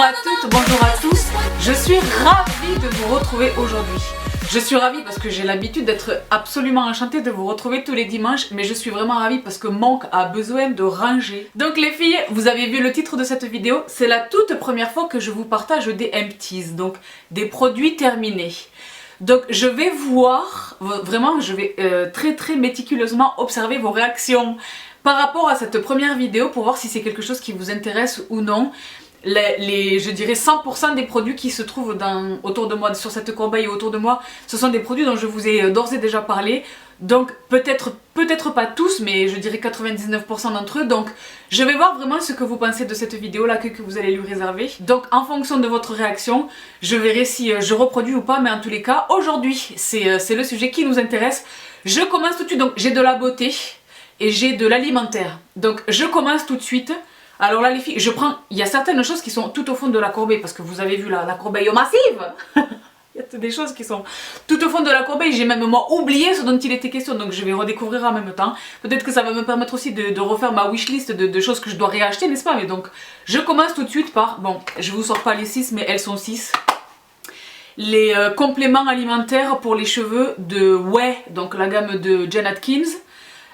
Bonjour à toutes, bonjour à tous. Je suis ravie de vous retrouver aujourd'hui. Je suis ravie parce que j'ai l'habitude d'être absolument enchantée de vous retrouver tous les dimanches, mais je suis vraiment ravie parce que Monk a besoin de ranger. Donc les filles, vous avez vu le titre de cette vidéo, c'est la toute première fois que je vous partage des empties, donc des produits terminés. Donc je vais voir, vraiment je vais très méticuleusement observer vos réactions par rapport à cette première vidéo pour voir si c'est quelque chose qui vous intéresse ou non. Je dirais 100% des produits qui se trouvent autour de moi, sur cette corbeille et autour de moi, ce sont des produits dont je vous ai d'ores et déjà parlé. Donc peut-être pas tous, mais je dirais 99% d'entre eux. Donc je vais voir vraiment ce que vous pensez de cette vidéo, l'accueil que vous allez lui réserver. Donc en fonction de votre réaction, je verrai si je reproduis ou pas. Mais en tous les cas, aujourd'hui, c'est le sujet qui nous intéresse. Je commence tout de suite, donc j'ai de la beauté et j'ai de l'alimentaire. Donc je commence tout de suite. Alors là les filles, il y a certaines choses qui sont tout au fond de la corbeille parce que vous avez vu la corbeille massive. Il y a des choses qui sont tout au fond de la corbeille, j'ai même moi oublié ce dont il était question, donc je vais redécouvrir en même temps. Peut-être que ça va me permettre aussi de refaire ma wishlist de choses que je dois réacheter, n'est-ce pas? Mais donc je commence tout de suite par, bon, je vous sors pas les 6 mais elles sont 6. Les compléments alimentaires pour les cheveux de Ouai, donc la gamme de Jen Atkins.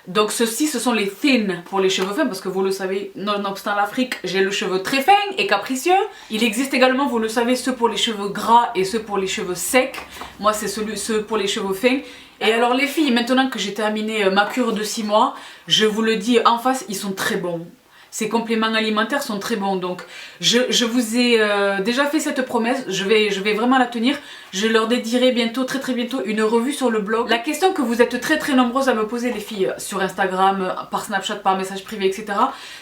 Donc ceux-ci, ce sont les thin pour les cheveux fins parce que vous le savez, nonobstant l'Afrique, j'ai le cheveu très fin et capricieux. Il existe également, vous le savez, ceux pour les cheveux gras et ceux pour les cheveux secs. Moi c'est ceux pour les cheveux fins. Et alors les filles, maintenant que j'ai terminé ma cure de 6 mois, je vous le dis en face, ils sont très bons. Ces compléments alimentaires sont très bons, donc je vous ai déjà fait cette promesse, je vais vraiment la tenir. Je leur dédierai bientôt, très bientôt, une revue sur le blog. La question que vous êtes très nombreuses à me poser les filles sur Instagram, par Snapchat, par message privé, etc.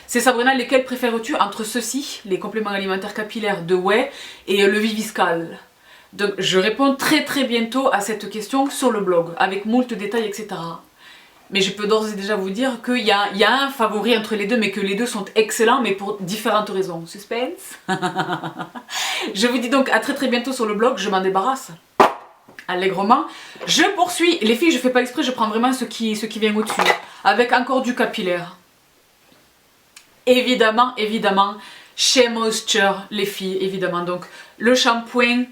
C'est Sabrina, lesquels préfères-tu entre ceux-ci, les compléments alimentaires capillaires de Ouai et le Viviscal? Donc je réponds très bientôt à cette question sur le blog, avec moult détails, etc. Mais je peux d'ores et déjà vous dire qu'il y a un favori entre les deux, mais que les deux sont excellents, mais pour différentes raisons. Suspense. Je vous dis donc à très bientôt sur le blog, je m'en débarrasse allègrement. Je poursuis, les filles, je fais pas exprès, je prends vraiment ce qui vient au-dessus, avec encore du capillaire. Évidemment, Shea Moisture, les filles, évidemment. Donc le shampoing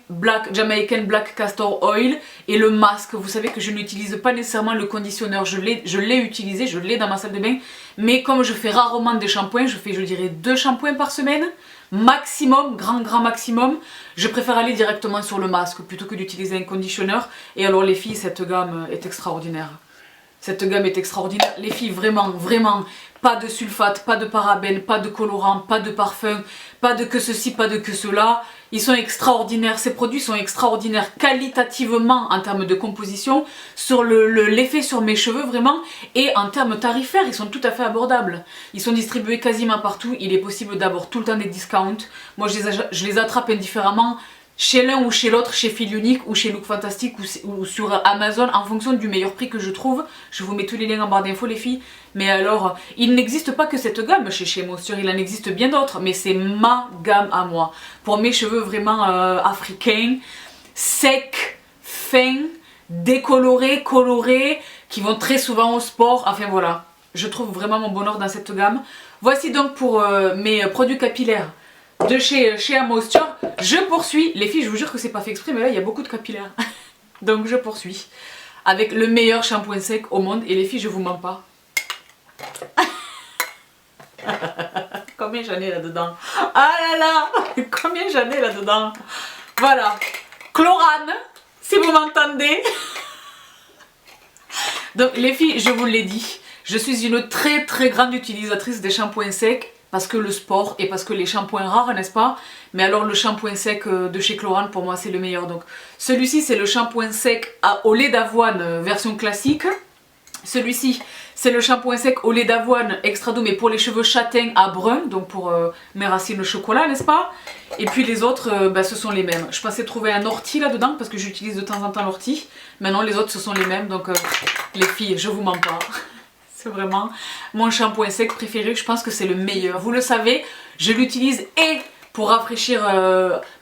Jamaican Black Castor Oil et le masque. Vous savez que je n'utilise pas nécessairement le conditionneur, je l'ai utilisé, je l'ai dans ma salle de bain. Mais comme je fais rarement des shampoings, je fais, je dirais, 2 shampoings par semaine. Maximum, grand maximum. Je préfère aller directement sur le masque plutôt que d'utiliser un conditionneur. Et alors les filles, cette gamme est extraordinaire. Cette gamme est extraordinaire. Les filles, vraiment, pas de sulfate, pas de parabènes, pas de colorant, pas de parfum, pas de que ceci, pas de que cela. Ils sont extraordinaires. Ces produits sont extraordinaires qualitativement en termes de composition, sur l'effet sur mes cheveux vraiment, et en termes tarifaires, ils sont tout à fait abordables. Ils sont distribués quasiment partout. Il est possible d'avoir tout le temps des discounts. Moi, je les attrape indifféremment. Chez l'un ou chez l'autre, chez Fil Unique ou chez Look Fantastic ou sur Amazon en fonction du meilleur prix que je trouve. Je vous mets tous les liens en barre d'infos les filles. Mais alors, il n'existe pas que cette gamme chez Shea Moisture, il en existe bien d'autres. Mais c'est ma gamme à moi. Pour mes cheveux vraiment africains, secs, fins, décolorés, colorés, qui vont très souvent au sport. Enfin voilà, je trouve vraiment mon bonheur dans cette gamme. Voici donc pour mes produits capillaires de chez Shea Moisture. Je poursuis, les filles, je vous jure que c'est pas fait exprès, mais là il y a beaucoup de capillaires. Donc je poursuis avec le meilleur shampoing sec au monde. Et les filles, je vous mens pas. Combien j'en ai là-dedans? Ah là là, combien j'en ai là-dedans? Voilà, Chlorane, si vous m'entendez. Donc les filles, je vous l'ai dit, je suis une très grande utilisatrice des shampoings secs. Parce que le sport et parce que les shampoings rares, n'est-ce pas? Mais alors le shampoing sec de chez Chlorane, pour moi c'est le meilleur. Donc celui-ci c'est le shampoing sec au lait d'avoine version classique. Celui-ci c'est le shampoing sec au lait d'avoine extra doux mais pour les cheveux châtains à brun. Donc pour mes racines chocolat, n'est-ce pas? Et puis les autres, ce sont les mêmes. Je pensais trouver un ortie là-dedans parce que j'utilise de temps en temps l'ortie. Maintenant les autres ce sont les mêmes. Donc les filles, je vous mens pas. C'est vraiment mon shampoing sec préféré, je pense que c'est le meilleur. Vous le savez, je l'utilise et pour rafraîchir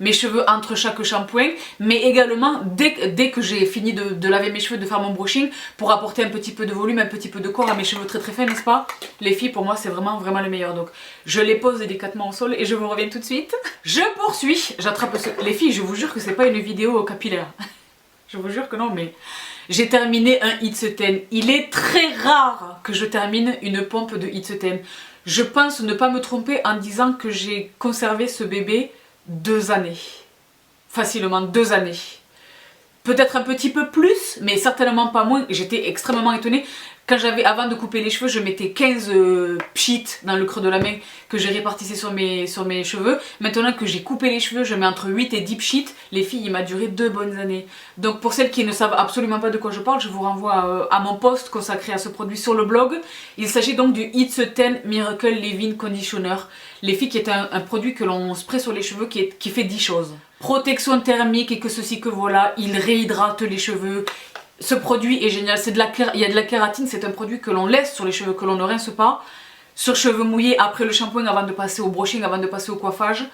mes cheveux entre chaque shampoing, mais également dès que j'ai fini de laver mes cheveux, de faire mon brushing, pour apporter un petit peu de volume, un petit peu de corps à mes cheveux très fins, n'est-ce pas? Les filles, pour moi c'est vraiment le meilleur. Donc je les pose délicatement au sol et je vous reviens tout de suite. Je poursuis, j'attrape les filles, je vous jure que c'est pas une vidéo capillaire. Je vous jure que non, mais j'ai terminé un It's 10. Il est très rare que je termine une pompe de It's 10. Je pense ne pas me tromper en disant que j'ai conservé ce bébé 2 années. Facilement 2 années. Peut-être un petit peu plus, mais certainement pas moins. J'étais extrêmement étonnée. Quand avant de couper les cheveux, je mettais 15 pchits dans le creux de la main que j'ai répartissé sur mes cheveux. Maintenant que j'ai coupé les cheveux, je mets entre 8 et 10 pchits. Les filles, il m'a duré 2 bonnes années. Donc pour celles qui ne savent absolument pas de quoi je parle, je vous renvoie à mon post consacré à ce produit sur le blog. Il s'agit donc du It's 10 Miracle Leave-In Conditioner. Les filles, qui est un produit que l'on spray sur les cheveux qui fait 10 choses. Protection thermique et que ceci que voilà, il réhydrate les cheveux. Ce produit est génial, il y a de la kératine, c'est un produit que l'on laisse sur les cheveux, que l'on ne rince pas. Sur cheveux mouillés, après le shampoing, avant de passer au brushing, avant de passer au coiffage.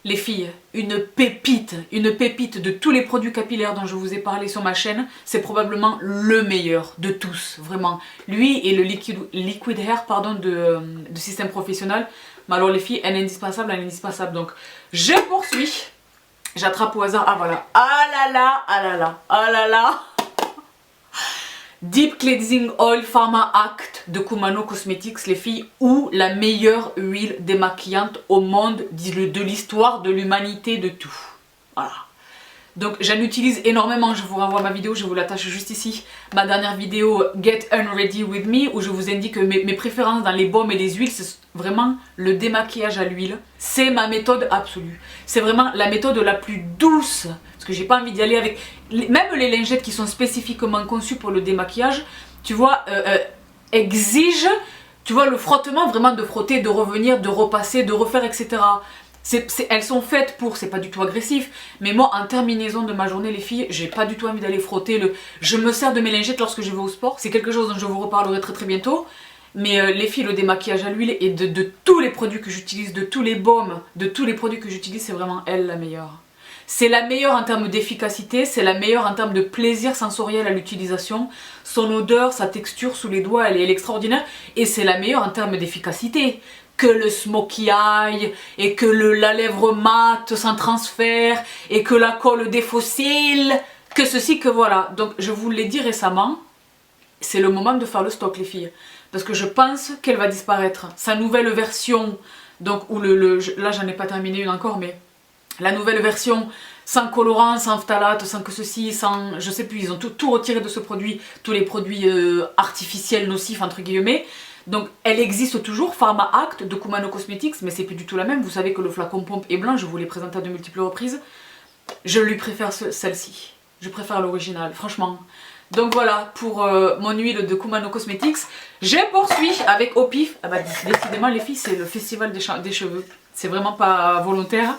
Les filles, une pépite de tous les produits capillaires dont je vous ai parlé sur ma chaîne. C'est probablement le meilleur de tous, vraiment. Lui et le Liquid Hair de Système Professionnel. Mais alors les filles, elle est indispensable, Donc je poursuis. J'attrape au hasard, ah voilà. Ah là là, ah là là, ah là là. Deep Cleansing Oil Pharma Act de Kumano Cosmetics, les filles, ou la meilleure huile démaquillante au monde de l'histoire, de l'humanité, de tout. Voilà. Donc j'en utilise énormément, je vous renvoie à ma vidéo, je vous l'attache juste ici. Ma dernière vidéo Get Unready With Me, où je vous indique mes préférences dans les baumes et les huiles, c'est vraiment le démaquillage à l'huile. C'est ma méthode absolue. C'est vraiment la méthode la plus douce, parce que j'ai pas envie d'y aller avec... Même les lingettes qui sont spécifiquement conçues pour le démaquillage, tu vois, exigent, tu vois, le frottement, vraiment de frotter, de revenir, de repasser, de refaire, etc. Elles sont faites pour, c'est pas du tout agressif, mais moi en terminaison de ma journée les filles, j'ai pas du tout envie d'aller frotter, je me sers de mes lingettes lorsque je vais au sport, c'est quelque chose dont je vous reparlerai très très bientôt, mais les filles, le démaquillage à l'huile et de tous les produits que j'utilise, de tous les baumes, de tous les produits que j'utilise, c'est vraiment elle la meilleure. C'est la meilleure en termes d'efficacité, c'est la meilleure en termes de plaisir sensoriel à l'utilisation, son odeur, sa texture sous les doigts, elle est extraordinaire, et c'est la meilleure en termes d'efficacité. Que le smokey eye, et que la lèvre mate sans transfert, et que la colle des fossiles, que ceci, que voilà. Donc je vous l'ai dit récemment, c'est le moment de faire le stock les filles. Parce que je pense qu'elle va disparaître. Sa nouvelle version, donc où là j'en ai pas terminé une encore, mais la nouvelle version sans colorant, sans phtalate, sans que ceci, sans... Je sais plus, ils ont tout retiré de ce produit, tous les produits artificiels, nocifs entre guillemets. Donc elle existe toujours, Pharma Act de Kumano Cosmetics, mais c'est plus du tout la même. Vous savez que le flacon pompe est blanc, je vous l'ai présenté à de multiples reprises. Je lui préfère celle-ci, je préfère l'original, franchement. Donc voilà pour mon huile de Kumano Cosmetics. Je poursuis avec au pif. Ah bah décidément les filles, c'est le festival des cheveux. C'est vraiment pas volontaire.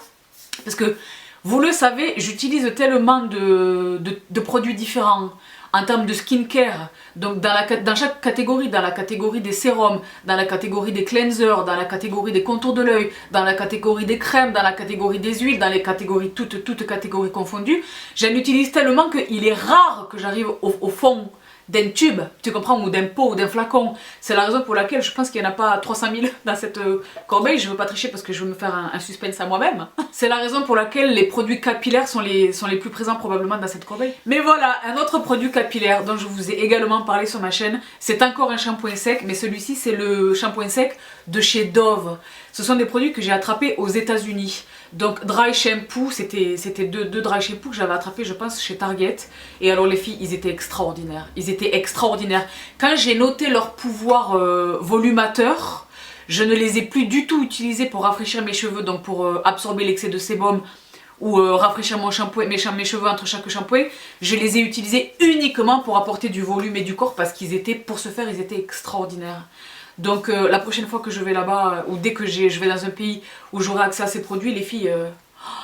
Parce que vous le savez, j'utilise tellement de produits différents. En termes de skincare, donc dans chaque catégorie, dans la catégorie des sérums, dans la catégorie des cleansers, dans la catégorie des contours de l'œil, dans la catégorie des crèmes, dans la catégorie des huiles, dans les catégories, toutes catégories confondues, j'en utilise tellement qu'il est rare que j'arrive au fond d'un tube, tu comprends, ou d'un pot ou d'un flacon. C'est la raison pour laquelle je pense qu'il n'y en a pas 300 000 dans cette corbeille. Je ne veux pas tricher parce que je veux me faire un suspense à moi-même. C'est la raison pour laquelle les produits capillaires sont les plus présents probablement dans cette corbeille. Mais voilà, un autre produit capillaire dont je vous ai également parlé sur ma chaîne, c'est encore un shampoing sec, mais celui-ci c'est le shampoing sec de chez Dove. Ce sont des produits que j'ai attrapés aux États-Unis. Donc dry shampoo, c'était deux dry shampoo que j'avais attrapés je pense chez Target. Et alors les filles, ils étaient extraordinaires. Ils étaient extraordinaires. Quand j'ai noté leur pouvoir volumateur, je ne les ai plus du tout utilisés pour rafraîchir mes cheveux, donc pour absorber l'excès de sébum ou rafraîchir mon shampoing, mes cheveux entre chaque shampoing. Je les ai utilisés uniquement pour apporter du volume et du corps parce qu'ils étaient, pour ce faire, ils étaient extraordinaires. Donc la prochaine fois que je vais là-bas, ou dès que je vais dans un pays où j'aurai accès à ces produits, les filles,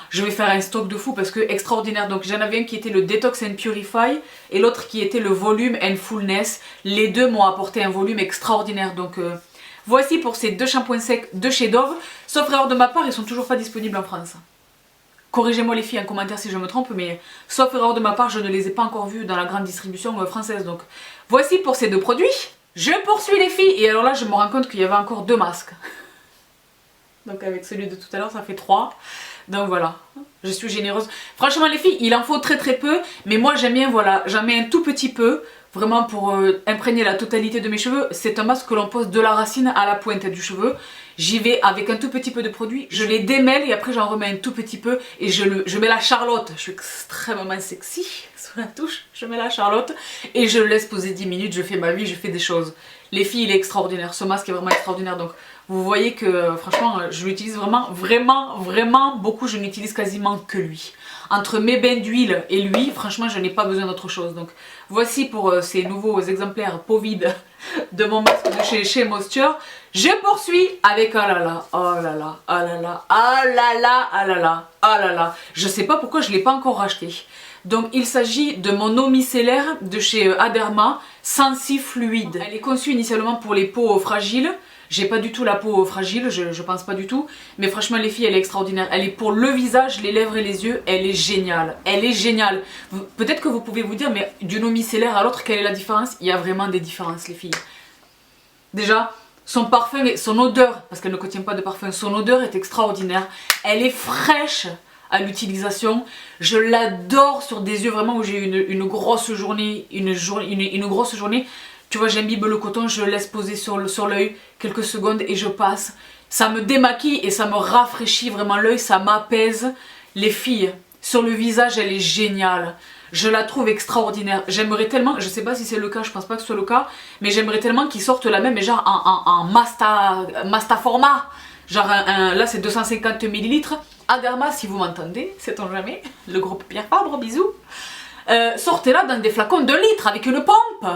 je vais faire un stock de fou parce que extraordinaire. Donc j'en avais un qui était le Detox and Purify et l'autre qui était le Volume and Fullness. Les deux m'ont apporté un volume extraordinaire. Donc Voici pour ces deux shampoings secs de chez Dove. Sauf erreur de ma part, ils sont toujours pas disponibles en France. Corrigez-moi les filles en commentaire si je me trompe, mais sauf erreur de ma part, je ne les ai pas encore vus dans la grande distribution française. Donc voici pour ces deux produits. Je poursuis les filles, et alors là je me rends compte qu'il y avait encore 2 masques. Donc avec celui de tout à l'heure ça fait 3. Donc voilà, je suis généreuse. Franchement les filles, il en faut très très peu, mais moi j'aime bien, voilà, j'en mets un tout petit peu. Vraiment pour imprégner la totalité de mes cheveux. C'est un masque que l'on pose de la racine à la pointe du cheveu. J'y vais avec un tout petit peu de produit, je les démêle et après j'en remets un tout petit peu et je mets la Charlotte. Je suis extrêmement sexy sur la touche. Je mets la Charlotte et je le laisse poser 10 minutes, je fais ma vie, je fais des choses. Les filles, il est extraordinaire, ce masque est vraiment extraordinaire. Donc vous voyez que franchement je l'utilise vraiment beaucoup, je n'utilise quasiment que lui. Entre mes bains d'huile et lui, franchement je n'ai pas besoin d'autre chose. Donc voici pour ces nouveaux exemplaires peau vide de mon masque de chez Shea Moisture. Je poursuis avec oh là là, oh là là, oh là là, oh là là, oh là là, oh là là. Je sais pas pourquoi je ne l'ai pas encore racheté. Donc il s'agit de mon eau micellaire de chez Aderma, Sensi Fluide. Elle est conçue initialement pour les peaux fragiles. J'ai pas du tout la peau fragile, je pense pas du tout. Mais franchement les filles, elle est extraordinaire. Elle est pour le visage, les lèvres et les yeux. Elle est géniale. Elle est géniale. Peut-être que vous pouvez vous dire, mais d'une eau micellaire à l'autre, quelle est la différence? Il y a vraiment des différences les filles. Déjà, son parfum et son odeur, parce qu'elle ne contient pas de parfum, son odeur est extraordinaire. Elle est fraîche à l'utilisation. Je l'adore sur des yeux vraiment où j'ai une grosse journée, une grosse journée. Tu vois, j'imbibe le coton, je le laisse poser sur l'œil quelques secondes et je passe. Ça me démaquille et ça me rafraîchit vraiment l'œil, ça m'apaise. Les filles, sur le visage, elle est géniale. Je la trouve extraordinaire. J'aimerais tellement, je sais pas si c'est le cas, je pense pas que ce soit le cas, mais j'aimerais tellement qu'ils sortent la même, mais genre en Masta format. Genre là c'est 250 ml. Aderma, si vous m'entendez, sait-on jamais, le groupe Pierre Fabre, bisous. Sortez-la dans des flacons de litre avec une pompe.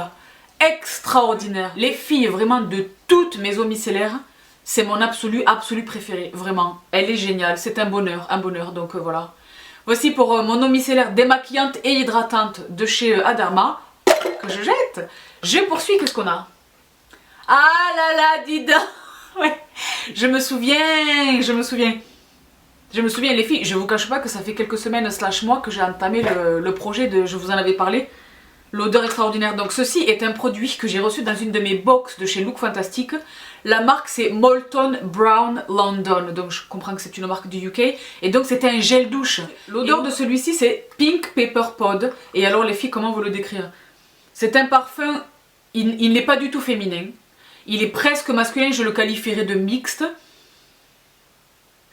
Extraordinaire. Les filles, vraiment de toutes mes eaux micellaires, c'est mon absolu préféré, vraiment. Elle est géniale, c'est un bonheur, donc voilà. Voici pour mon eau micellaire démaquillante et hydratante de chez Aderma, que je jette. Je poursuis, qu'est-ce qu'on a? Ah là là, dis donc. Ouais. Je me souviens les filles, je vous cache pas que ça fait quelques semaines / mois que j'ai entamé le projet de, je vous en avais parlé, l'odeur extraordinaire. Donc ceci est un produit que j'ai reçu dans une de mes box de chez Look Fantastic. La marque c'est Molton Brown London, donc je comprends que c'est une marque du UK. Et donc c'était un gel douche. L'odeur de celui-ci c'est Pink Pepper Pod. Et alors les filles, comment vous le décrire? C'est un parfum, il n'est pas du tout féminin. Il est presque masculin, je le qualifierais de mixte.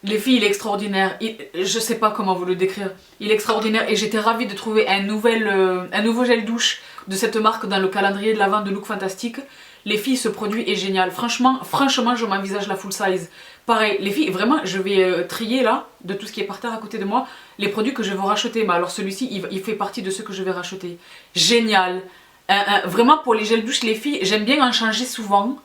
Les filles, il est extraordinaire. Je sais pas comment vous le décrire. Il est extraordinaire et j'étais ravie de trouver un nouveau gel douche de cette marque dans le calendrier de l'avant de Look Fantastic. Les filles, ce produit est génial. Franchement, je m'envisage la full size. Pareil, les filles, vraiment, je vais trier là, de tout ce qui est par terre à côté de moi, les produits que je veux racheter. Mais alors celui-ci, il fait partie de ceux que je vais racheter. Génial. Vraiment, pour les gels douches, les filles, j'aime bien en changer souvent.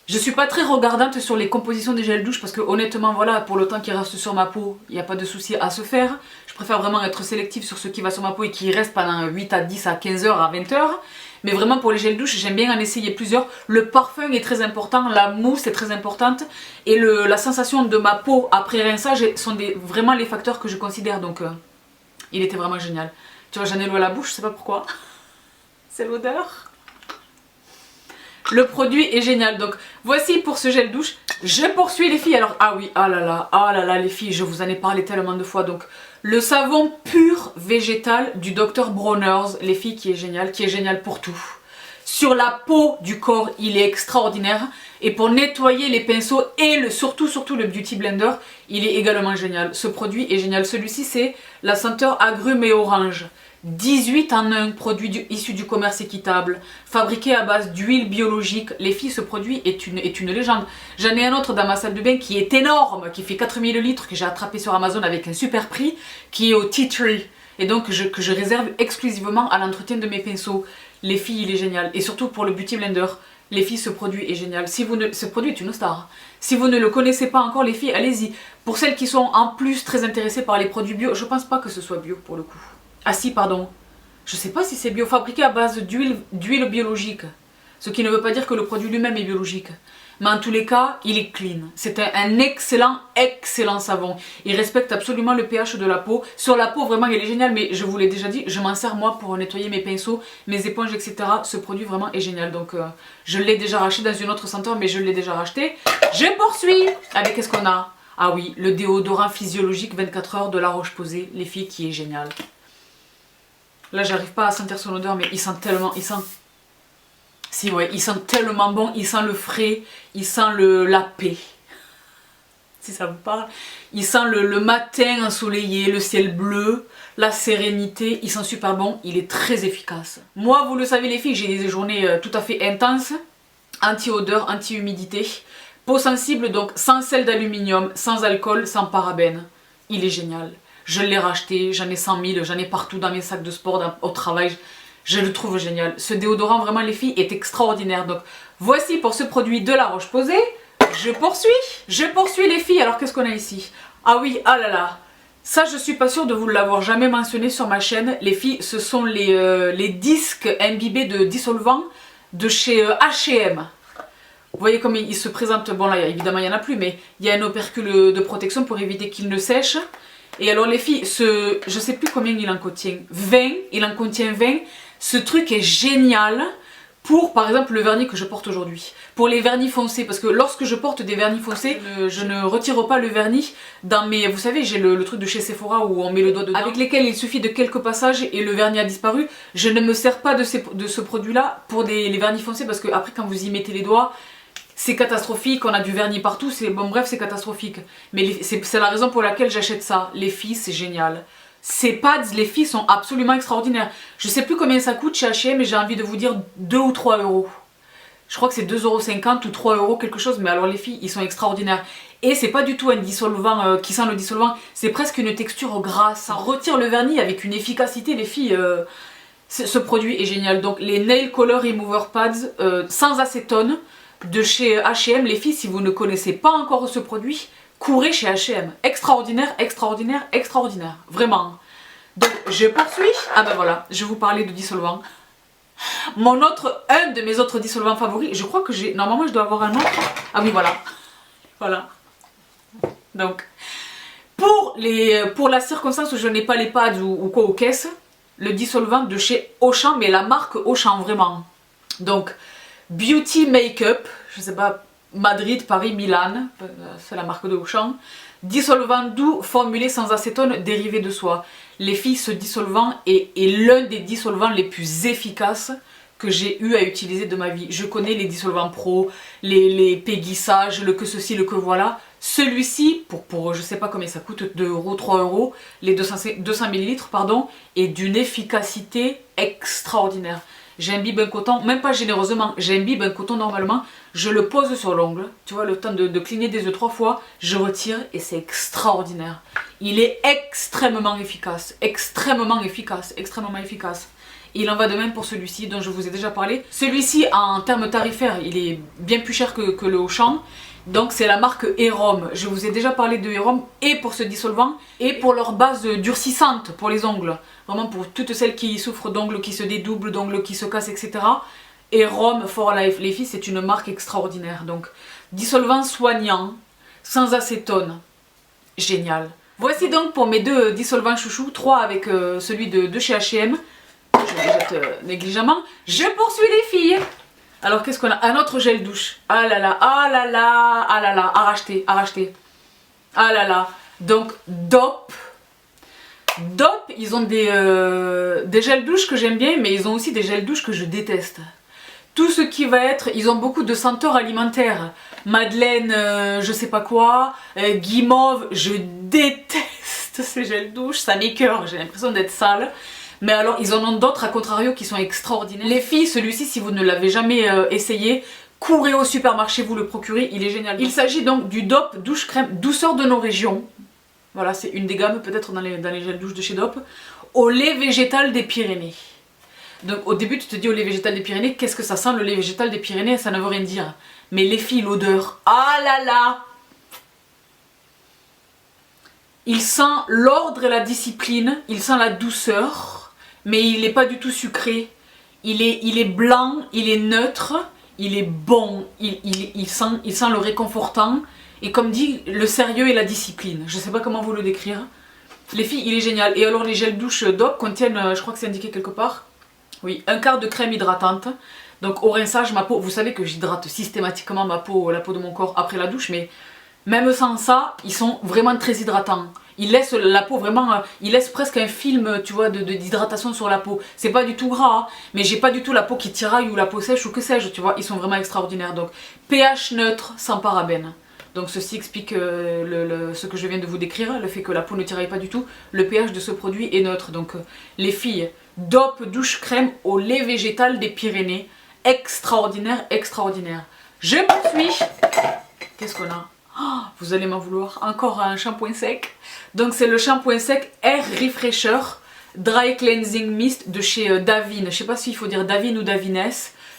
Je suis pas très regardante sur les compositions des gels douche parce que honnêtement voilà, pour le temps qui reste sur ma peau, il n'y a pas de souci à se faire. Je préfère vraiment être sélective sur ce qui va sur ma peau et qui reste pendant 8 à 10 à 15 heures à 20 heures. Mais vraiment pour les gels douche, j'aime bien en essayer plusieurs. Le parfum est très important, la mousse est très importante et la sensation de ma peau après rinçage sont vraiment les facteurs que je considère. Donc il était vraiment génial. Tu vois, j'en ai l'eau à la bouche, je sais pas pourquoi. C'est l'odeur. Le produit est génial, donc voici pour ce gel douche. Je poursuis les filles, alors ah oui, ah là là les filles, je vous en ai parlé tellement de fois. Donc le savon pur végétal du Dr Bronner's, les filles, qui est génial pour tout. Sur la peau du corps, il est extraordinaire. Et pour nettoyer les pinceaux et surtout le Beauty Blender, il est également génial. Ce produit est génial, celui-ci c'est la senteur agrumes et orange. 18 en 1, produit issu du commerce équitable, fabriqué à base d'huile biologique. Les filles, ce produit est une légende. J'en ai un autre dans ma salle de bain qui est énorme, qui fait 4000 litres, que j'ai attrapé sur Amazon avec un super prix, qui est au Tea Tree. Et donc que je réserve exclusivement à l'entretien de mes pinceaux. Les filles, il est génial. Et surtout pour le Beauty Blender, les filles, ce produit est génial. Ce produit est une star. Si vous ne le connaissez pas encore, les filles, allez-y. Pour celles qui sont en plus très intéressées par les produits bio, je pense pas que ce soit bio pour le coup. Ah si, pardon. Je sais pas si c'est bio, fabriqué à base d'huile biologique. Ce qui ne veut pas dire que le produit lui-même est biologique. mais en tous les cas, il est clean. C'est un excellent savon. Il respecte absolument le pH de la peau. Sur la peau, vraiment, il est génial, mais je vous l'ai déjà dit, je m'en sers moi pour nettoyer mes pinceaux, mes éponges, etc. Ce produit vraiment est génial. Donc, je l'ai déjà racheté dans une autre senteur, mais je l'ai déjà racheté. Je poursuis avec qu'est-ce qu'on a? Ah oui, le déodorant physiologique 24 heures de La Roche-Posay, les filles, qui est génial. Là, j'arrive pas à sentir son odeur, mais il sent tellement... Si, ouais, il sent tellement bon, il sent le frais, il sent la paix. Si ça vous parle. Il sent le matin ensoleillé, le ciel bleu, la sérénité, il sent super bon, il est très efficace. Moi, vous le savez les filles, j'ai des journées tout à fait intenses, anti-odeur, anti-humidité, peau sensible, donc sans sel d'aluminium, sans alcool, sans parabènes. Il est génial. Je l'ai racheté, j'en ai 100 000, j'en ai partout dans mes sacs de sport, au travail. Je le trouve génial. Ce déodorant, vraiment les filles, est extraordinaire. Donc voici pour ce produit de La Roche-Posay. Je poursuis les filles. Alors qu'est-ce qu'on a ici? Ah oui, ah là là. Ça, je suis pas sûre de vous l'avoir jamais mentionné sur ma chaîne. Les filles, ce sont les disques imbibés de dissolvant de chez H&M. Vous voyez comme ils se présentent. Bon là, évidemment, il n'y en a plus, mais il y a un opercule de protection pour éviter qu'il ne sèche. Et alors les filles, je sais plus combien il en contient. 20, il en contient 20. Ce truc est génial pour, par exemple, le vernis que je porte aujourd'hui. Pour les vernis foncés, parce que lorsque je porte des vernis foncés, je ne retire pas le vernis dans mes... Vous savez, j'ai le truc de chez Sephora où on met le doigt dedans, avec lesquels il suffit de quelques passages et le vernis a disparu. Je ne me sers pas de ce produit-là pour les vernis foncés, parce que après, quand vous y mettez les doigts, c'est catastrophique, on a du vernis partout, bon bref, c'est catastrophique. Mais c'est la raison pour laquelle j'achète ça. Les filles, c'est génial. Ces pads, les filles, sont absolument extraordinaires. Je sais plus combien ça coûte chez H&M, mais j'ai envie de vous dire 2 ou 3 euros. Je crois que c'est 2,50 € ou 3 € quelque chose, mais alors les filles, ils sont extraordinaires. Et c'est pas du tout un dissolvant qui sent le dissolvant, c'est presque une texture grasse. Ça retire le vernis avec une efficacité, les filles. Ce produit est génial. Donc les Nail Color Remover Pads sans acétone de chez H&M. Les filles, si vous ne connaissez pas encore ce produit, courez chez H&M. Extraordinaire, extraordinaire, extraordinaire. Vraiment. Donc je poursuis. Ah ben voilà, je vous parlais de dissolvant. Un de mes autres dissolvants favoris, je crois que j'ai... Normalement je dois avoir un autre. Ah oui voilà. Voilà. Donc, pour la circonstance où je n'ai pas les pads ou quoi aux caisses, le dissolvant de chez Auchan, mais la marque Auchan vraiment. Donc, Beauty Makeup, je sais pas, Madrid, Paris, Milan, c'est la marque de Auchan. Dissolvant doux formulé sans acétone dérivé de soie. Les filles, ce dissolvant est l'un des dissolvants les plus efficaces que j'ai eu à utiliser de ma vie. Je connais les dissolvants pro, les péguissages, le que ceci, le que voilà. Celui-ci, pour je sais pas combien ça coûte, 2 €, 3 €, les 200 ml, pardon, est d'une efficacité extraordinaire. J'imbibe un coton, même pas généreusement, j'imbibe un coton normalement, je le pose sur l'ongle, tu vois, le temps de cligner des yeux 3 fois, je retire et c'est extraordinaire. Il est extrêmement efficace, extrêmement efficace, extrêmement efficace. Et il en va de même pour celui-ci dont je vous ai déjà parlé. Celui-ci, en termes tarifaires, il est bien plus cher que le Auchan. Donc c'est la marque Erom. Je vous ai déjà parlé de Erom et pour ce dissolvant et pour leur base durcissante pour les ongles. Vraiment pour toutes celles qui souffrent d'ongles qui se dédoublent, d'ongles qui se cassent, etc. Erom for Life, les filles, c'est une marque extraordinaire. Donc dissolvant soignant, sans acétone, génial. Voici donc pour mes 2 dissolvants chouchous, 3 avec celui de chez H&M. Je les jette négligemment. Je poursuis les filles. Alors qu'est-ce qu'on a? Un autre gel douche. Ah là là, ah là là, ah là là, à racheter, à racheter. Ah là là. Donc DOP. DOP, ils ont des gels douche que j'aime bien, mais ils ont aussi des gels douche que je déteste. Tout ce qui va être, ils ont beaucoup de senteurs alimentaires. Madeleine, je sais pas quoi, guimauve, je déteste ces gels douche, ça m'écoeure, j'ai l'impression d'être sale. Mais alors ils en ont d'autres à contrario qui sont extraordinaires. Les filles, celui-ci, si vous ne l'avez jamais essayé, courez au supermarché, vous le procurez, il est génial. Il s'agit donc du DOP douche crème douceur de nos régions. Voilà, c'est une des gammes peut-être dans les gels douche de chez DOP. Au lait végétal des Pyrénées. Donc au début tu te dis au lait végétal des Pyrénées, qu'est-ce que ça sent le lait végétal des Pyrénées? Ça ne veut rien dire. Mais les filles, l'odeur, ah là là! Il sent l'ordre et la discipline, il sent la douceur, mais il n'est pas du tout sucré. Il est blanc, il est neutre, il est bon, il sent le réconfortant. Et comme dit, le sérieux et la discipline. Je sais pas comment vous le décrire. Les filles, il est génial. Et alors les gels douche DOP contiennent, je crois que c'est indiqué quelque part, oui, un quart de crème hydratante. Donc au rinçage, ma peau, vous savez que j'hydrate systématiquement ma peau, la peau de mon corps après la douche, mais même sans ça, ils sont vraiment très hydratants. Ils laissent la peau vraiment, ils laissent presque un film, tu vois, d'hydratation sur la peau. C'est pas du tout gras, hein, mais j'ai pas du tout la peau qui tiraille ou la peau sèche ou que sais-je, tu vois. Ils sont vraiment extraordinaires. Donc pH neutre, sans parabènes. Donc ceci explique ce que je viens de vous décrire, le fait que la peau ne tiraille pas du tout. Le pH de ce produit est neutre. Donc les filles, DOP douche crème au lait végétal des Pyrénées. Extraordinaire, extraordinaire. Je poursuis. Qu'est-ce qu'on a? Oh, vous allez m'en vouloir. Encore un shampoing sec. Donc c'est le shampoing sec Air Refresher Dry Cleansing Mist de chez Davines. Je ne sais pas s'il faut dire Davines ou Davines.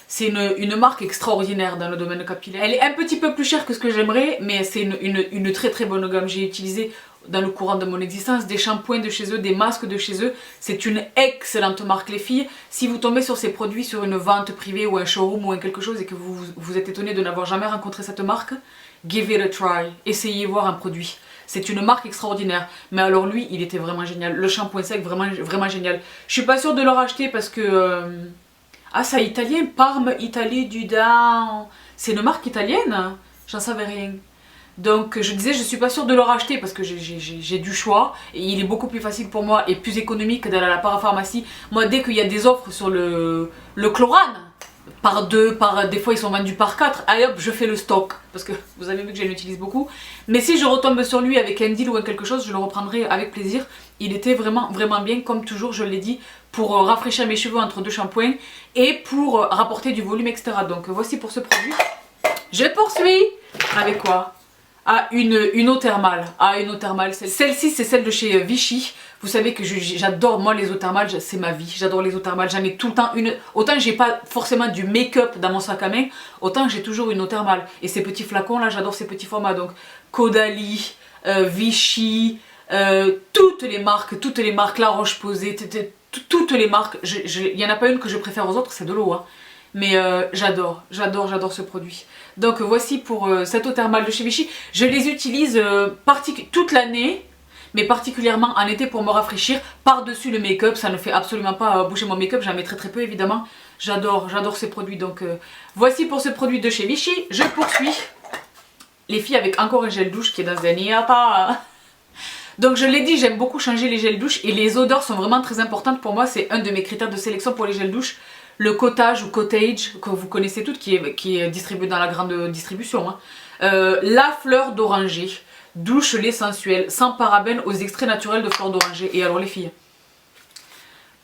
C'est une marque extraordinaire dans le domaine capillaire. Elle est un petit peu plus chère que ce que j'aimerais, mais c'est une très très bonne gamme. J'ai utilisé dans le courant de mon existence des shampoings de chez eux, des masques de chez eux. C'est une excellente marque les filles. Si vous tombez sur ces produits sur une vente privée ou un showroom ou quelque chose et que vous êtes étonné de n'avoir jamais rencontré cette marque, give it a try. Essayez voir un produit. C'est une marque extraordinaire. Mais alors lui, il était vraiment génial. Le shampoing sec, vraiment, vraiment génial. Je suis pas sûre de le racheter parce que... Ah, c'est italien, Parme, Italie, Dudan. C'est une marque italienne? J'en savais rien. Donc je disais, je suis pas sûre de le racheter parce que j'ai du choix. Et il est beaucoup plus facile pour moi et plus économique d'aller à la parapharmacie. Moi, dès qu'il y a des offres sur le chlorane, par deux, des fois ils sont vendus par 4, allez hop, je fais le stock. Parce que vous avez vu que je l'utilise beaucoup. Mais si je retombe sur lui avec un deal ou quelque chose, je le reprendrai avec plaisir. Il était vraiment, vraiment bien, comme toujours, je l'ai dit, pour rafraîchir mes cheveux entre deux shampoings et pour rapporter du volume, etc. Donc voici pour ce produit. Je poursuis avec quoi? Ah, une eau thermale. Ah, une eau thermale. Celle-ci, c'est celle de chez Vichy. Vous savez que j'adore, moi, les eaux thermales, c'est ma vie. J'adore les eaux thermales. J'en ai tout le temps une. Autant j'ai pas forcément du make-up dans mon sac à main, autant j'ai toujours une eau thermale. Et ces petits flacons là, j'adore ces petits formats. Donc, Caudalie, Vichy, toutes les marques, La Roche-Posay, toutes les marques. Il n'y en a pas une que je préfère aux autres, c'est de l'eau, hein. Mais j'adore ce produit. Donc voici pour cette eau thermale de chez Vichy. Je les utilise toute l'année, mais particulièrement en été pour me rafraîchir. Par-dessus le make-up, ça ne fait absolument pas bouger mon make-up, j'en mets très très peu évidemment. J'adore ces produits. Donc voici pour ce produit de chez Vichy. Je poursuis. Les filles avec encore un gel douche qui est dans un Niapa. Donc je l'ai dit, j'aime beaucoup changer les gels douche et les odeurs sont vraiment très importantes pour moi. C'est un de mes critères de sélection pour les gels douche. Le cottage ou cottage, que vous connaissez toutes, qui est distribué dans la grande distribution. Hein. La fleur d'oranger, douche lait sensuel, sans parabènes, aux extraits naturels de fleur d'oranger. Et alors les filles,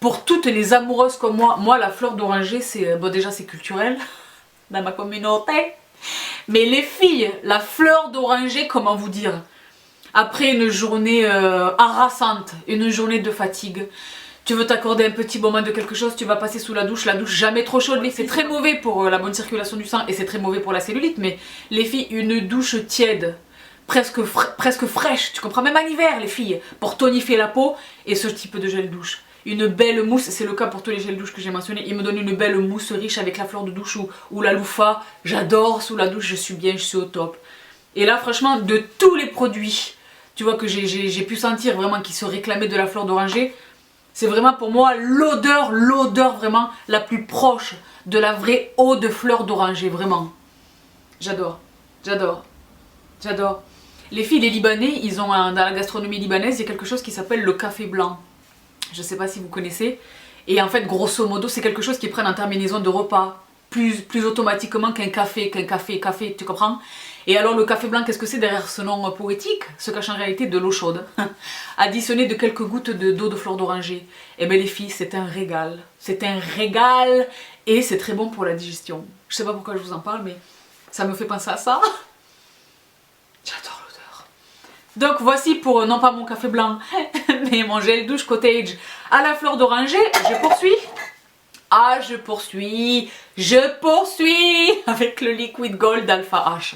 pour toutes les amoureuses comme moi la fleur d'oranger, c'est bon, déjà c'est culturel dans ma communauté. Mais les filles, la fleur d'oranger, comment vous dire? Après une journée harassante, une journée de fatigue, tu veux t'accorder un petit moment de quelque chose, tu vas passer sous la douche jamais trop chaude. C'est très mauvais pour la bonne circulation du sang et c'est très mauvais pour la cellulite, mais les filles, une douche tiède, presque fraîche, tu comprends, même en hiver les filles, pour tonifier la peau et ce type de gel douche. Une belle mousse, c'est le cas pour tous les gels douche que j'ai mentionnés, ils me donnent une belle mousse riche avec la fleur de douche ou la loofah, j'adore sous la douche, je suis bien, je suis au top. Et là franchement, de tous les produits, tu vois que j'ai pu sentir vraiment qu'ils se réclamaient de la fleur d'oranger, c'est vraiment pour moi l'odeur vraiment la plus proche de la vraie eau de fleur d'oranger, vraiment. J'adore. Les filles, les Libanais, ils ont dans la gastronomie libanaise, il y a quelque chose qui s'appelle le café blanc. Je sais pas si vous connaissez. Et en fait, grosso modo, c'est quelque chose qu'ils prennent en terminaison de repas. Plus automatiquement qu'un café, tu comprends? Et alors le café blanc, qu'est-ce que c'est derrière ce nom poétique? Se cache en réalité de l'eau chaude, additionné de quelques gouttes d'eau de fleur d'oranger. Et bien les filles, c'est un régal. C'est un régal et c'est très bon pour la digestion. Je sais pas pourquoi je vous en parle, mais ça me fait penser à ça. J'adore l'odeur. Donc voici pour, non pas mon café blanc, mais mon gel douche cottage à la fleur d'oranger. Je poursuis. Ah, je poursuis avec le Liquid Gold Alpha H.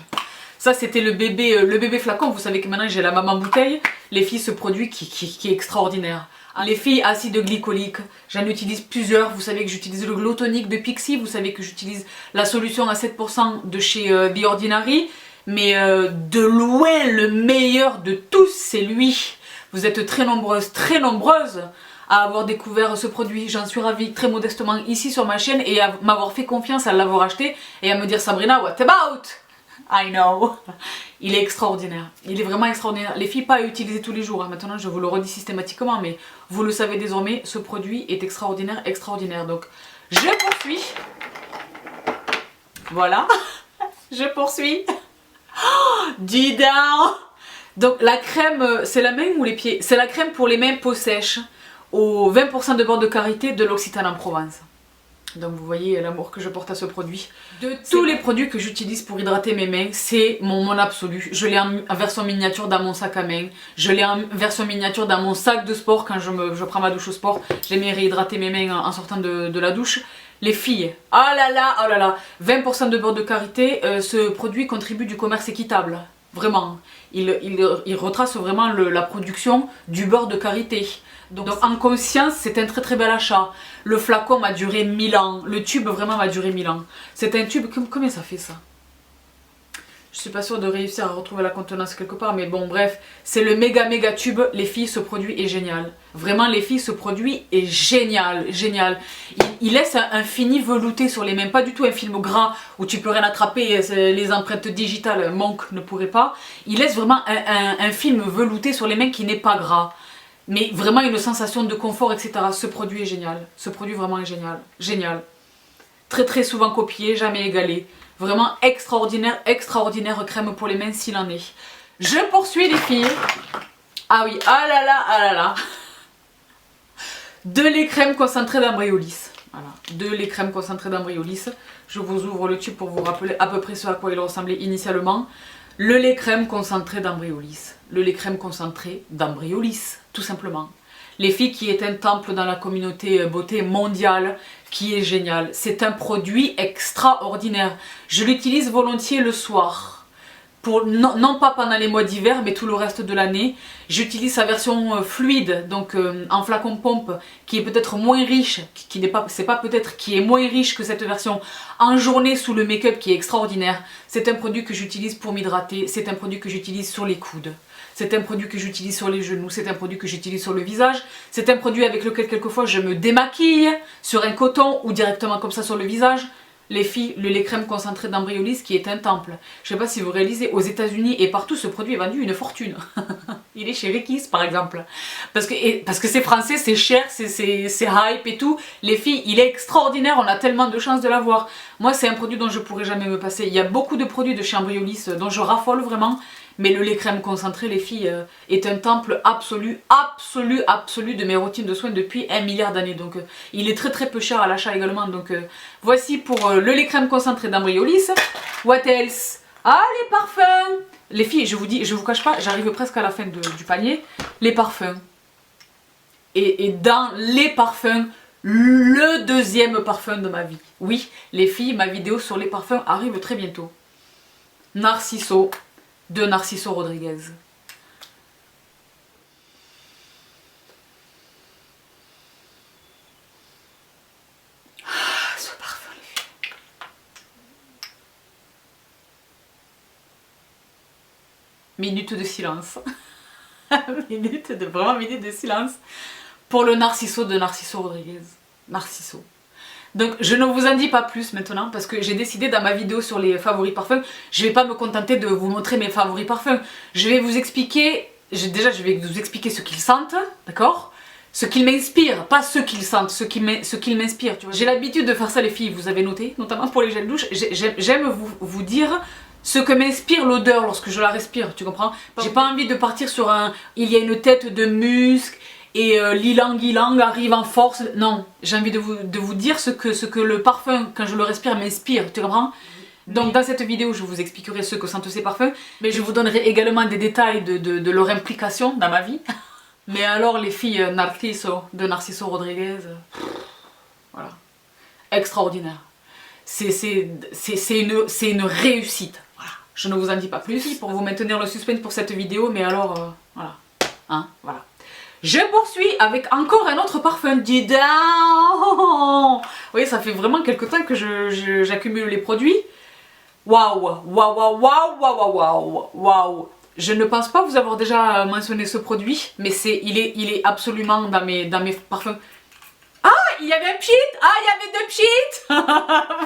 Ça c'était le bébé flacon, vous savez que maintenant j'ai la maman bouteille. Les filles, ce produit qui est extraordinaire. Les filles, acide glycolique, j'en utilise plusieurs. Vous savez que j'utilise le Glow Tonic de Pixi, vous savez que j'utilise la solution à 7% de chez The Ordinary. Mais de loin, le meilleur de tous, c'est lui. Vous êtes très nombreuses à avoir découvert ce produit. J'en suis ravie très modestement ici sur ma chaîne et à m'avoir fait confiance, à l'avoir acheté et à me dire Sabrina, what about? I know. Il est extraordinaire. Il est vraiment extraordinaire. Les filles, pas à utiliser tous les jours. Hein. Maintenant, je vous le redis systématiquement, mais vous le savez désormais, ce produit est extraordinaire, extraordinaire. Donc, je poursuis. Voilà. Je poursuis. Oh, dis donc. Donc, la crème, c'est la main ou les pieds? C'est la crème pour les mains peau sèche au 20% de bord de karité de l'Occitane en Provence. Donc vous voyez l'amour que je porte à ce produit. De tous les produits que j'utilise pour hydrater mes mains, c'est mon absolu. Je l'ai en version miniature dans mon sac à main. Je l'ai en version miniature dans mon sac de sport quand je prends ma douche au sport. J'aime bien réhydrater mes mains en sortant de la douche. Les filles, oh là là, 20% de beurre de karité, ce produit contribue du commerce équitable. Vraiment. Il retrace vraiment la production du beurre de karité. Donc en conscience, c'est un très bel achat. Le flacon m'a duré 1000 ans. Le tube vraiment m'a duré 1000 ans. C'est un tube, combien ça fait ça? Je suis pas sûre de réussir à retrouver la contenance quelque part, mais bon bref, c'est le méga tube. Les filles, ce produit est génial. Vraiment les filles, ce produit est génial. Il laisse un fini velouté sur les mains, pas du tout un film gras où tu peux rien attraper, les empreintes digitales, Monk ne pourrait pas. Il laisse vraiment un film velouté sur les mains qui n'est pas gras. Mais vraiment une sensation de confort, etc. Ce produit est génial. Ce produit vraiment est génial. Très souvent copié, jamais égalé. Vraiment extraordinaire crème pour les mains s'il en est. Je poursuis les filles. Ah oui, ah là là. De lait crème concentré d'Ambryolis. Voilà, de lait crème concentré d'Ambryolis. Je vous ouvre le tube pour vous rappeler à peu près ce à quoi il ressemblait initialement. Le lait crème concentré d'Ambryolis. Le lait crème concentré d'Ambryolis, tout simplement. Les filles, qui est un temple dans la communauté beauté mondiale, qui est génial. C'est un produit extraordinaire. Je l'utilise volontiers le soir. Non pas pendant les mois d'hiver, mais tout le reste de l'année. J'utilise sa version fluide, donc en flacon pompe, qui est peut-être moins riche, qui est moins riche que cette version en journée sous le make-up qui est extraordinaire. C'est un produit que j'utilise pour m'hydrater, c'est un produit que j'utilise sur les coudes. C'est un produit que j'utilise sur les genoux, c'est un produit que j'utilise sur le visage. C'est un produit avec lequel quelquefois je me démaquille sur un coton ou directement comme ça sur le visage. Les filles, le lait crème concentré d'Ambryolis qui est un temple. Je ne sais pas si vous réalisez, aux États-Unis et partout, ce produit est vendu une fortune. Il est chez Ricky's par exemple. Parce que c'est français, c'est cher, c'est hype et tout. Les filles, il est extraordinaire, on a tellement de chance de l'avoir. Moi, c'est un produit dont je ne pourrais jamais me passer. Il y a beaucoup de produits de chez Ambryolis dont je raffole vraiment. Mais le lait crème concentré, les filles, est un temple absolu de mes routines de soins depuis 1 milliard d'années. Donc il est très peu cher à l'achat également. Donc voici pour le lait crème concentré d'Ambryolis. What else? Ah, les parfums! Les filles, je vous cache pas, j'arrive presque à la fin du panier. Les parfums. Et dans les parfums, le deuxième parfum de ma vie. Oui, les filles, ma vidéo sur les parfums arrive très bientôt. Narciso. De Narciso Rodriguez. Ce parfum, les filles. Minute de silence. minute de silence pour le Narciso de Narciso Rodriguez. Narciso. Donc je ne vous en dis pas plus maintenant parce que j'ai décidé dans ma vidéo sur les favoris parfums, je vais pas me contenter de vous montrer mes favoris parfums. Je vais vous expliquer, déjà je vais vous expliquer ce qu'ils sentent, d'accord? Ce qu'ils m'inspirent, pas ce qu'ils sentent, ce qu'ils m'inspirent. J'ai l'habitude de faire ça les filles, vous avez noté, notamment pour les gels douche. J'aime vous dire ce que m'inspire l'odeur lorsque je la respire, tu comprends? J'ai pas envie de partir sur un, il y a une tête de musc et l'ilang arrive en force. Non, j'ai envie de vous dire ce que le parfum, quand je le respire, m'inspire, tu comprends? Donc dans cette vidéo, je vous expliquerai ce que sentent ces parfums, mais je vous donnerai également des détails de leur implication dans ma vie. Mais alors les filles, Narciso, de Narciso Rodriguez, voilà, extraordinaire. C'est une réussite, voilà. Je ne vous en dis pas plus pour vous maintenir le suspense pour cette vidéo, mais alors, voilà, hein, voilà. Je poursuis avec encore un autre parfum. Dis donc. Oui, ça fait vraiment quelque temps que j'accumule les produits. Waouh, waouh, waouh, waouh, waouh, waouh, waouh. Je ne pense pas vous avoir déjà mentionné ce produit, mais il est absolument dans mes parfums. Ah, il y avait un pchit. Ah, il y avait deux pchits.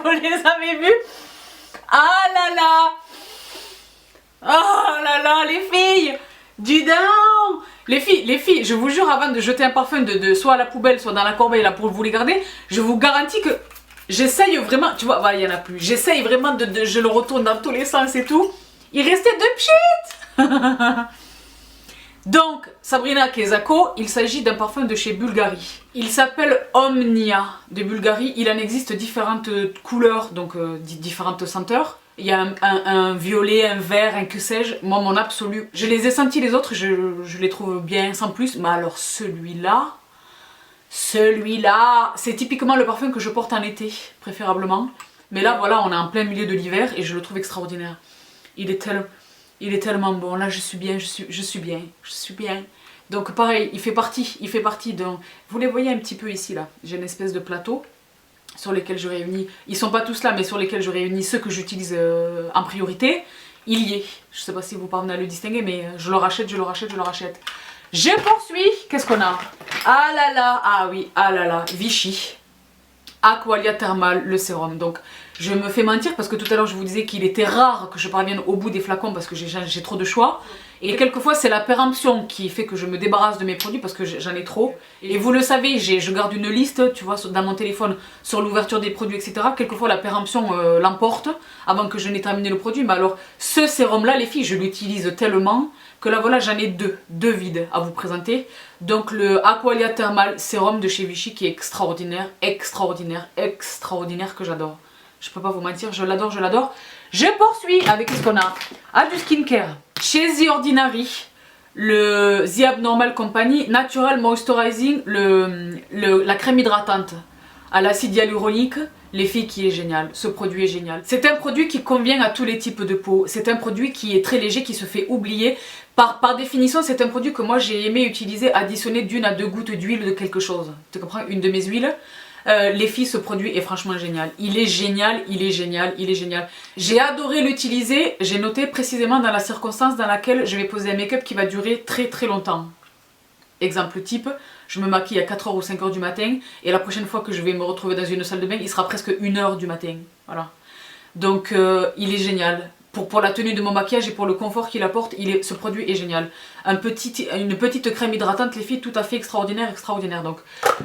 Vous les avez vus? Ah là là. Oh là là, les filles. Dis donc. Les filles, je vous jure, avant de jeter un parfum de soit à la poubelle, soit dans la corbeille là pour vous les garder, je vous garantis que j'essaye vraiment, tu vois, voilà, il n'y en a plus. J'essaye vraiment je le retourne dans tous les sens et tout. Il restait deux pchits. Donc, Sabrina Kezako, il s'agit d'un parfum de chez Bulgari. Il s'appelle Omnia de Bulgari. Il en existe différentes couleurs, donc différentes senteurs. Il y a un violet, un vert, un que sais-je. Moi, mon absolu. Je les ai sentis les autres, je les trouve bien sans plus. Mais alors celui-là, c'est typiquement le parfum que je porte en été, préférablement. Mais là, voilà, on est en plein milieu de l'hiver et je le trouve extraordinaire. Il est tellement bon. Là, je suis bien. Donc pareil, il fait partie d'un... Vous les voyez un petit peu ici, là. J'ai une espèce de plateau sur lesquels je réunis, ils sont pas tous là, mais sur lesquels je réunis ceux que j'utilise en priorité. Il y est, je sais pas si vous parvenez à le distinguer, mais je le rachète. Je poursuis, qu'est-ce qu'on a? Ah là là, ah oui, ah là là, Vichy Aqualia Thermal, le sérum. Donc je me fais mentir parce que tout à l'heure je vous disais qu'il était rare que je parvienne au bout des flacons parce que j'ai trop de choix. Et quelquefois c'est la péremption qui fait que je me débarrasse de mes produits parce que j'en ai trop. Et vous le savez, je garde une liste, tu vois, dans mon téléphone sur l'ouverture des produits, etc. Quelquefois la péremption l'emporte avant que je n'ai terminé le produit. Mais alors ce sérum là, les filles, je l'utilise tellement que là voilà, j'en ai deux vides à vous présenter. Donc le Aqualia Thermal Sérum de chez Vichy qui est extraordinaire, que j'adore. Je peux pas vous mentir, je l'adore. Je poursuis avec ce qu'on a. Ah, du skincare. Chez The Ordinary, le The Abnormal Company Natural Moisturizing, la crème hydratante à l'acide hyaluronique, les filles, qui est génial. Ce produit est génial. C'est un produit qui convient à tous les types de peau. C'est un produit qui est très léger, qui se fait oublier. Par définition, c'est un produit que moi j'ai aimé utiliser, additionner d'une à deux gouttes d'huile de quelque chose. Tu comprends? Une de mes huiles. Les filles, ce produit est franchement génial. Il est génial. J'ai adoré l'utiliser. J'ai noté précisément dans la circonstance dans laquelle je vais poser un make-up qui va durer très longtemps. Exemple type, je me maquille à 4h ou 5h du matin et la prochaine fois que je vais me retrouver dans une salle de bain, il sera presque 1h du matin. Voilà. Donc il est génial. Pour la tenue de mon maquillage et pour le confort qu'il apporte, ce produit est génial. Une petite crème hydratante, les filles, tout à fait extraordinaire. Donc,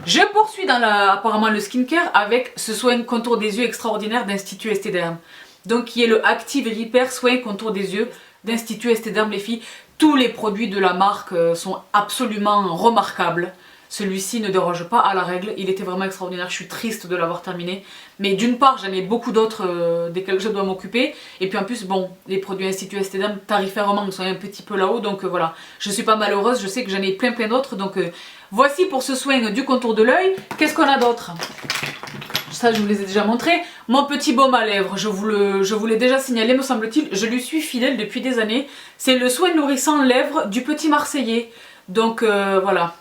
je poursuis dans apparemment le skincare avec ce soin contour des yeux extraordinaire d'Institut Estée Derm. Donc, qui est le Active Repair Soin Contour des yeux d'Institut Estée Derm, les filles. Tous les produits de la marque sont absolument remarquables. Celui-ci ne déroge pas à la règle, il était vraiment extraordinaire, je suis triste de l'avoir terminé. Mais d'une part, j'en ai beaucoup d'autres desquels je dois m'occuper. Et puis en plus, bon, les produits Institut Estée Derm, tarifairement, ils sont un petit peu là-haut. Donc voilà, je suis pas malheureuse, je sais que j'en ai plein d'autres. Donc voici pour ce soin du contour de l'œil. Qu'est-ce qu'on a d'autre? Ça, je vous les ai déjà montrés. Mon petit baume à lèvres, je vous l'ai déjà signalé, me semble-t-il. Je lui suis fidèle depuis des années. C'est le soin nourrissant lèvres du Petit Marseillais. Donc voilà.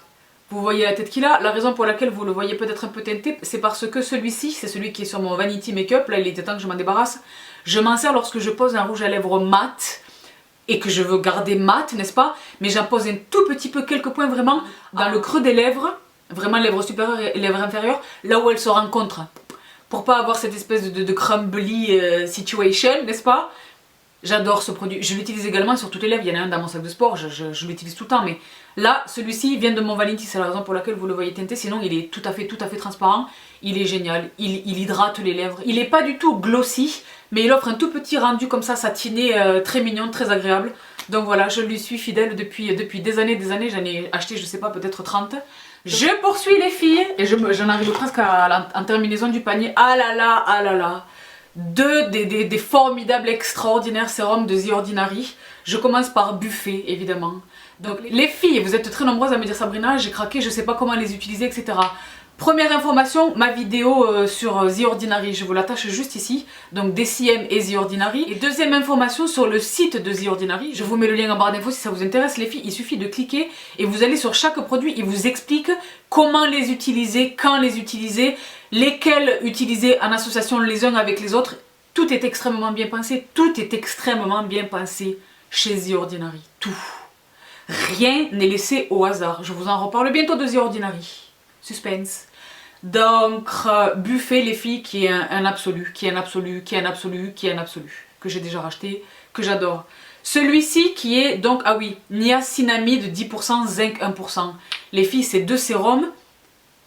Vous voyez la tête qu'il a. La raison pour laquelle vous le voyez peut-être un peu teinté, c'est parce que celui-ci, c'est celui qui est sur mon Vanity Makeup. Là, il était temps que je m'en débarrasse. Je m'en sers lorsque je pose un rouge à lèvres mat et que je veux garder mat, n'est-ce pas? Mais j'en pose un tout petit peu, quelques points vraiment, dans le creux des lèvres, vraiment lèvres supérieures et lèvres inférieures, là où elles se rencontrent. Pour pas avoir cette espèce de crumbly situation, n'est-ce pas? J'adore ce produit. Je l'utilise également sur toutes les lèvres. Il y en a un dans mon sac de sport, je l'utilise tout le temps. Mais là, celui-ci vient de mon Vanity, c'est la raison pour laquelle vous le voyez teinté. Sinon, il est tout à fait transparent. Il est génial. Il hydrate les lèvres. Il n'est pas du tout glossy, mais il offre un tout petit rendu comme ça, satiné, très mignon, très agréable. Donc voilà, je lui suis fidèle depuis des années. J'en ai acheté, je sais pas, peut-être 30. Je poursuis les filles et j'en arrive presque en terminaison du panier. Ah là là. Deux des formidables, extraordinaires sérums de The Ordinary. Je commence par Buffet, évidemment. Donc les filles, vous êtes très nombreuses à me dire Sabrina, j'ai craqué, je sais pas comment les utiliser, etc. Première information, ma vidéo sur The Ordinary, je vous l'attache juste ici, donc DCM et The Ordinary. Et deuxième information sur le site de The Ordinary, je vous mets le lien en barre d'infos si ça vous intéresse les filles, il suffit de cliquer et vous allez sur chaque produit, il vous explique comment les utiliser, quand les utiliser, lesquels utiliser en association les uns avec les autres. Tout est extrêmement bien pensé, tout est extrêmement bien pensé chez The Ordinary, tout. Rien n'est laissé au hasard, je vous en reparle bientôt de The Ordinary. Suspense. Donc, Buffet, les filles, qui est un absolu, qui est un absolu, qui est un absolu, qui est un absolu, que j'ai déjà racheté, que j'adore. Celui-ci qui est donc, ah oui, niacinamide 10%, zinc 1%. Les filles, c'est 2 sérums.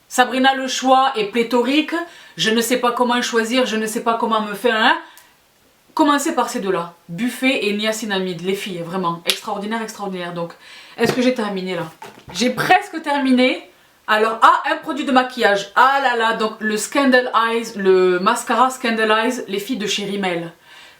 Sabrina, le choix est pléthorique. Je ne sais pas comment choisir, je ne sais pas comment me faire. Hein. Commencez par ces deux-là. Buffet et niacinamide, les filles, vraiment extraordinaire, extraordinaire. Donc, est-ce que j'ai terminé là? J'ai presque terminé. Alors, un produit de maquillage. Ah là là, donc le Scandal Eyes, le mascara Scandal Eyes, les filles de chez Rimmel,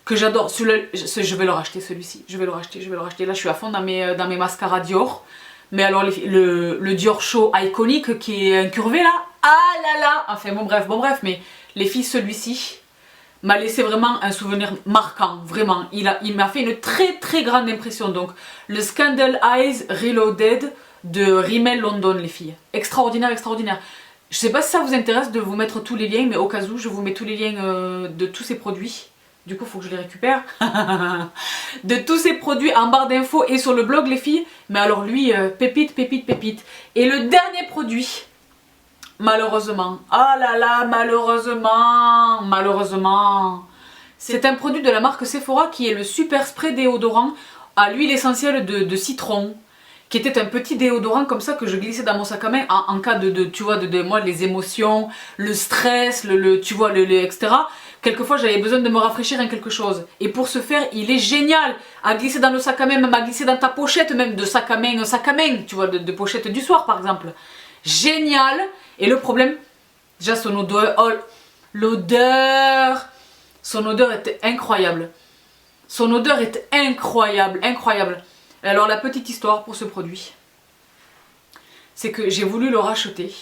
que j'adore. Je vais le racheter celui-ci, je vais le racheter, je vais le racheter. Là, je suis à fond dans mes mascaras Dior. Mais alors, le Dior Show iconique qui est incurvé là, ah là là. Enfin, bon bref, mais les filles, celui-ci m'a laissé vraiment un souvenir marquant, vraiment. Il m'a fait une très très grande impression. Donc, le Scandal Eyes Reloaded de Rimmel London, les filles. Extraordinaire, extraordinaire. Je sais pas si ça vous intéresse de vous mettre tous les liens, mais au cas où, je vous mets tous les liens de tous ces produits. Du coup, il faut que je les récupère. De tous ces produits en barre d'infos et sur le blog, les filles. Mais alors lui, pépite, pépite, pépite. Et le dernier produit, malheureusement, ah là là, malheureusement, c'est un produit de la marque Sephora qui est le super spray déodorant à l'huile essentielle de citron, qui était un petit déodorant comme ça que je glissais dans mon sac à main en cas tu vois, de moi, les émotions, le stress, tu vois, etc. Quelquefois, j'avais besoin de me rafraîchir en quelque chose. Et pour ce faire, il est génial à glisser dans le sac à main, même à glisser dans ta pochette, même de sac à main, tu vois, de pochette du soir, par exemple. Génial. Et le problème, déjà son odeur, oh, l'odeur, son odeur était incroyable. Son odeur est incroyable, incroyable. Alors la petite histoire pour ce produit, c'est que j'ai voulu le racheter.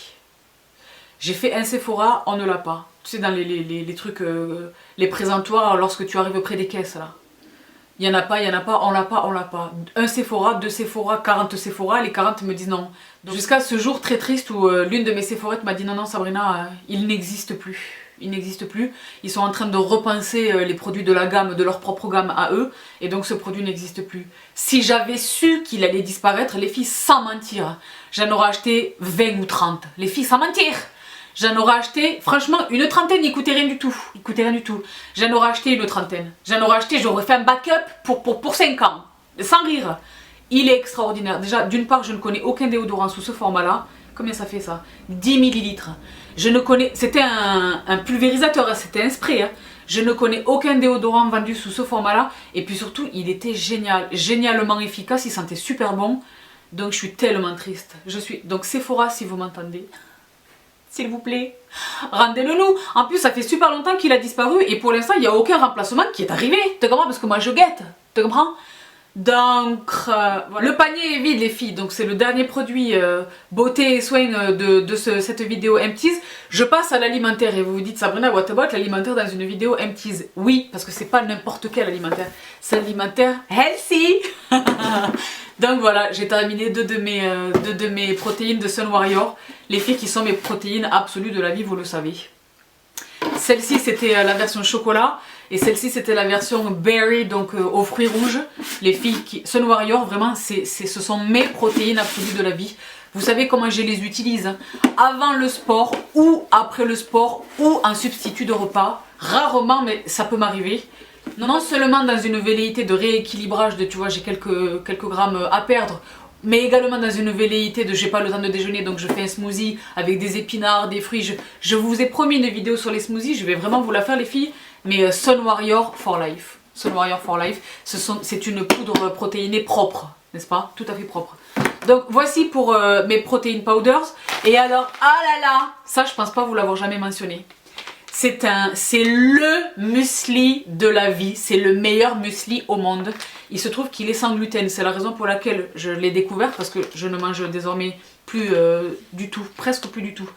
J'ai fait un Sephora, on ne l'a pas. Tu sais, dans les trucs, les présentoirs lorsque tu arrives près des caisses là. Il n'y en a pas, on l'a pas, on l'a pas. Un Sephora, 2 Sephora, 40 Sephora, les 40 me disent non. Jusqu'à ce jour très triste où l'une de mes Sephorettes m'a dit non, non Sabrina, il n'existe plus. Il n'existe plus. Ils sont en train de repenser les produits de la gamme, de leur propre gamme à eux. Et donc ce produit n'existe plus. Si j'avais su qu'il allait disparaître, les filles, sans mentir, j'en aurais acheté 20 ou 30. Les filles, sans mentir, j'en aurais acheté, franchement, une trentaine, il coûtait rien du tout. Il coûtait rien du tout. J'en aurais acheté une trentaine. J'en aurais acheté, j'aurais fait un backup pour 5 ans. Sans rire. Il est extraordinaire. Déjà, d'une part, je ne connais aucun déodorant sous ce format-là. Combien ça fait ça? 10 millilitres. Je ne connais... C'était un pulvérisateur, c'était un spray. Hein. Je ne connais aucun déodorant vendu sous ce format-là. Et puis surtout, il était génial. Génialement efficace, il sentait super bon. Donc je suis tellement triste. Donc Sephora, si vous m'entendez, s'il vous plaît, rendez-le nous. En plus, ça fait super longtemps qu'il a disparu. Et pour l'instant, il n'y a aucun remplacement qui est arrivé. Tu comprends? Parce que moi, je guette. Tu comprends? Donc, voilà. Le panier est vide les filles, donc c'est le dernier produit beauté et soin de cette vidéo Empties. Je passe à l'alimentaire et vous vous dites Sabrina, what about l'alimentaire dans une vidéo Empties? Oui, parce que c'est pas n'importe quel alimentaire, c'est l'alimentaire healthy. Donc voilà, j'ai terminé deux de mes protéines de Sun Warrior, les filles qui sont mes protéines absolues de la vie, vous le savez. Celle-ci c'était la version chocolat et celle-ci c'était la version berry, donc aux fruits rouges. Les filles qui... Sun Warrior, vraiment ce sont mes protéines absolues de la vie. Vous savez comment je les utilise hein. Avant le sport ou après le sport ou en substitut de repas. Rarement, mais ça peut m'arriver. Non seulement dans une velléité de rééquilibrage, tu vois, j'ai quelques grammes à perdre, mais également dans une velléité de j'ai pas le temps de déjeuner, donc je fais un smoothie avec des épinards, des fruits. Je vous ai promis une vidéo sur les smoothies, je vais vraiment vous la faire les filles, mais Sun Warrior for Life. Sun Warrior for Life, c'est une poudre protéinée propre, n'est-ce pas? Tout à fait propre. Donc voici pour mes protein powders. Et alors, ah là là, ça je pense pas vous l'avoir jamais mentionné. c'est le muesli de la vie, c'est le meilleur muesli au monde. Il se trouve qu'il est sans gluten, c'est la raison pour laquelle je l'ai découvert, parce que je ne mange désormais plus du tout, presque plus du tout,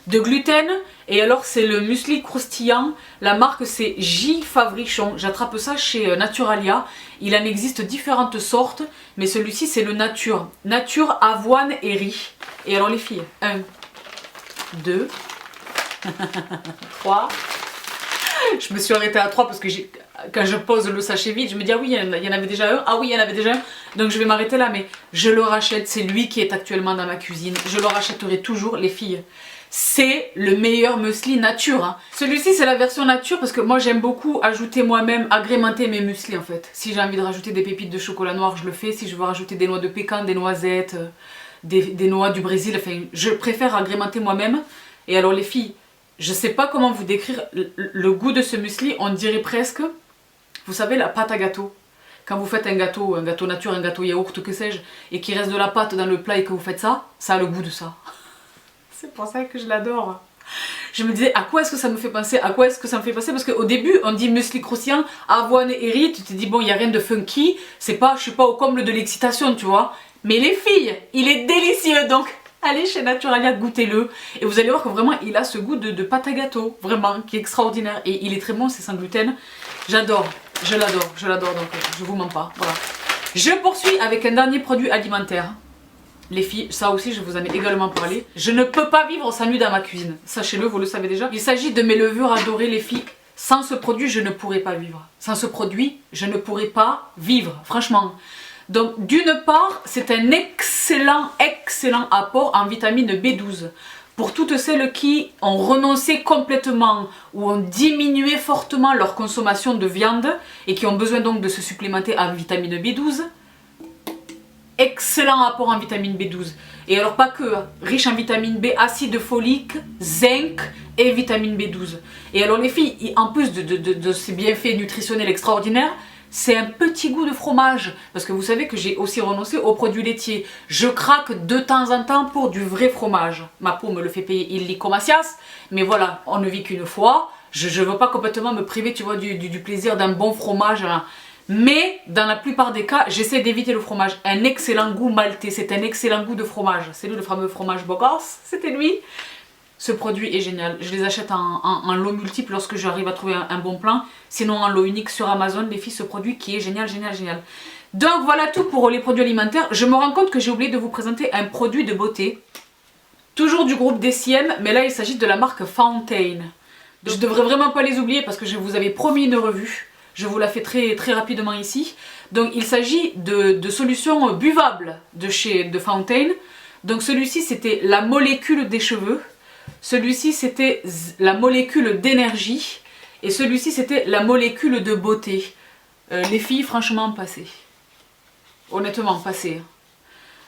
de gluten. Et alors c'est le muesli croustillant, la marque c'est J Favrichon, j'attrape ça chez Naturalia. Il en existe différentes sortes, mais celui-ci c'est le nature, nature, avoine et riz. Et alors les filles, 1, 2, 3. Je me suis arrêtée à 3 parce que quand je pose le sachet vide, je me dis ah oui, il y en avait déjà un, ah oui, il y en avait déjà un. Donc je vais m'arrêter là, mais je le rachète, c'est lui qui est actuellement dans ma cuisine. Je le rachèterai toujours, les filles. C'est le meilleur muesli nature. Hein. Celui-ci c'est la version nature parce que moi j'aime beaucoup ajouter moi-même, agrémenter mes mueslis en fait. Si j'ai envie de rajouter des pépites de chocolat noir, je le fais. Si je veux rajouter des noix de pécan, des noisettes, des noix du Brésil, enfin je préfère agrémenter moi-même. Et alors les filles, je sais pas comment vous décrire le goût de ce muesli, on dirait presque, vous savez la pâte à gâteau. Quand vous faites un gâteau nature, un gâteau yaourt, que sais-je, et qu'il reste de la pâte dans le plat et que vous faites ça, ça a le goût de ça. C'est pour ça que je l'adore. Je me disais à quoi est-ce que ça me fait penser, à quoi est-ce que ça me fait penser, parce qu'au début on dit muesli croustillant, avoine et riz, tu te dis bon il n'y a rien de funky, c'est pas, je suis pas au comble de l'excitation tu vois, mais les filles, il est délicieux donc allez chez Naturalia, goûtez-le et vous allez voir que vraiment il a ce goût de pâte à gâteau, vraiment, qui est extraordinaire et il est très bon, c'est sans gluten, j'adore, je l'adore donc je vous mens pas, voilà. Je poursuis avec un dernier produit alimentaire. Les filles, ça aussi je vous en ai également parlé. Je ne peux pas vivre sans lui dans ma cuisine. Sachez-le, vous le savez déjà. Il s'agit de mes levures adorées les filles. Sans ce produit, je ne pourrais pas vivre. Sans ce produit, je ne pourrais pas vivre, franchement. Donc d'une part, c'est un excellent apport en vitamine B12. Pour toutes celles qui ont renoncé complètement ou ont diminué fortement leur consommation de viande et qui ont besoin donc de se supplémenter en vitamine B12. Excellent apport en vitamine B12. Et alors pas que, riche en vitamine B, acide folique, zinc et vitamine B12. Et alors les filles, en plus de ces bienfaits nutritionnels extraordinaires, c'est un petit goût de fromage. Parce que vous savez que j'ai aussi renoncé aux produits laitiers. Je craque de temps en temps pour du vrai fromage. Ma peau me le fait payer illico macias. Mais voilà, on ne vit qu'une fois. Je ne veux pas complètement me priver, tu vois, du plaisir d'un bon fromage. Hein. Mais dans la plupart des cas, j'essaie d'éviter le fromage. Un excellent goût maltais, c'est un excellent goût de fromage. C'est lui le fameux fromage Bogos, c'était lui. Ce produit est génial. Je les achète en lot multiple lorsque j'arrive à trouver un bon plan. Sinon en lot unique sur Amazon, les filles, ce produit qui est génial. Donc voilà tout pour les produits alimentaires. Je me rends compte que j'ai oublié de vous présenter un produit de beauté. Toujours du groupe DCM, mais là il s'agit de la marque Fountain. Je devrais vraiment pas les oublier parce que je vous avais promis une revue. Je vous la fais très rapidement ici. Donc il s'agit de solutions buvables de Fountain. Donc celui-ci c'était la molécule des cheveux. Celui-ci c'était la molécule d'énergie. Et celui-ci c'était la molécule de beauté. Les filles franchement passez. Honnêtement passez.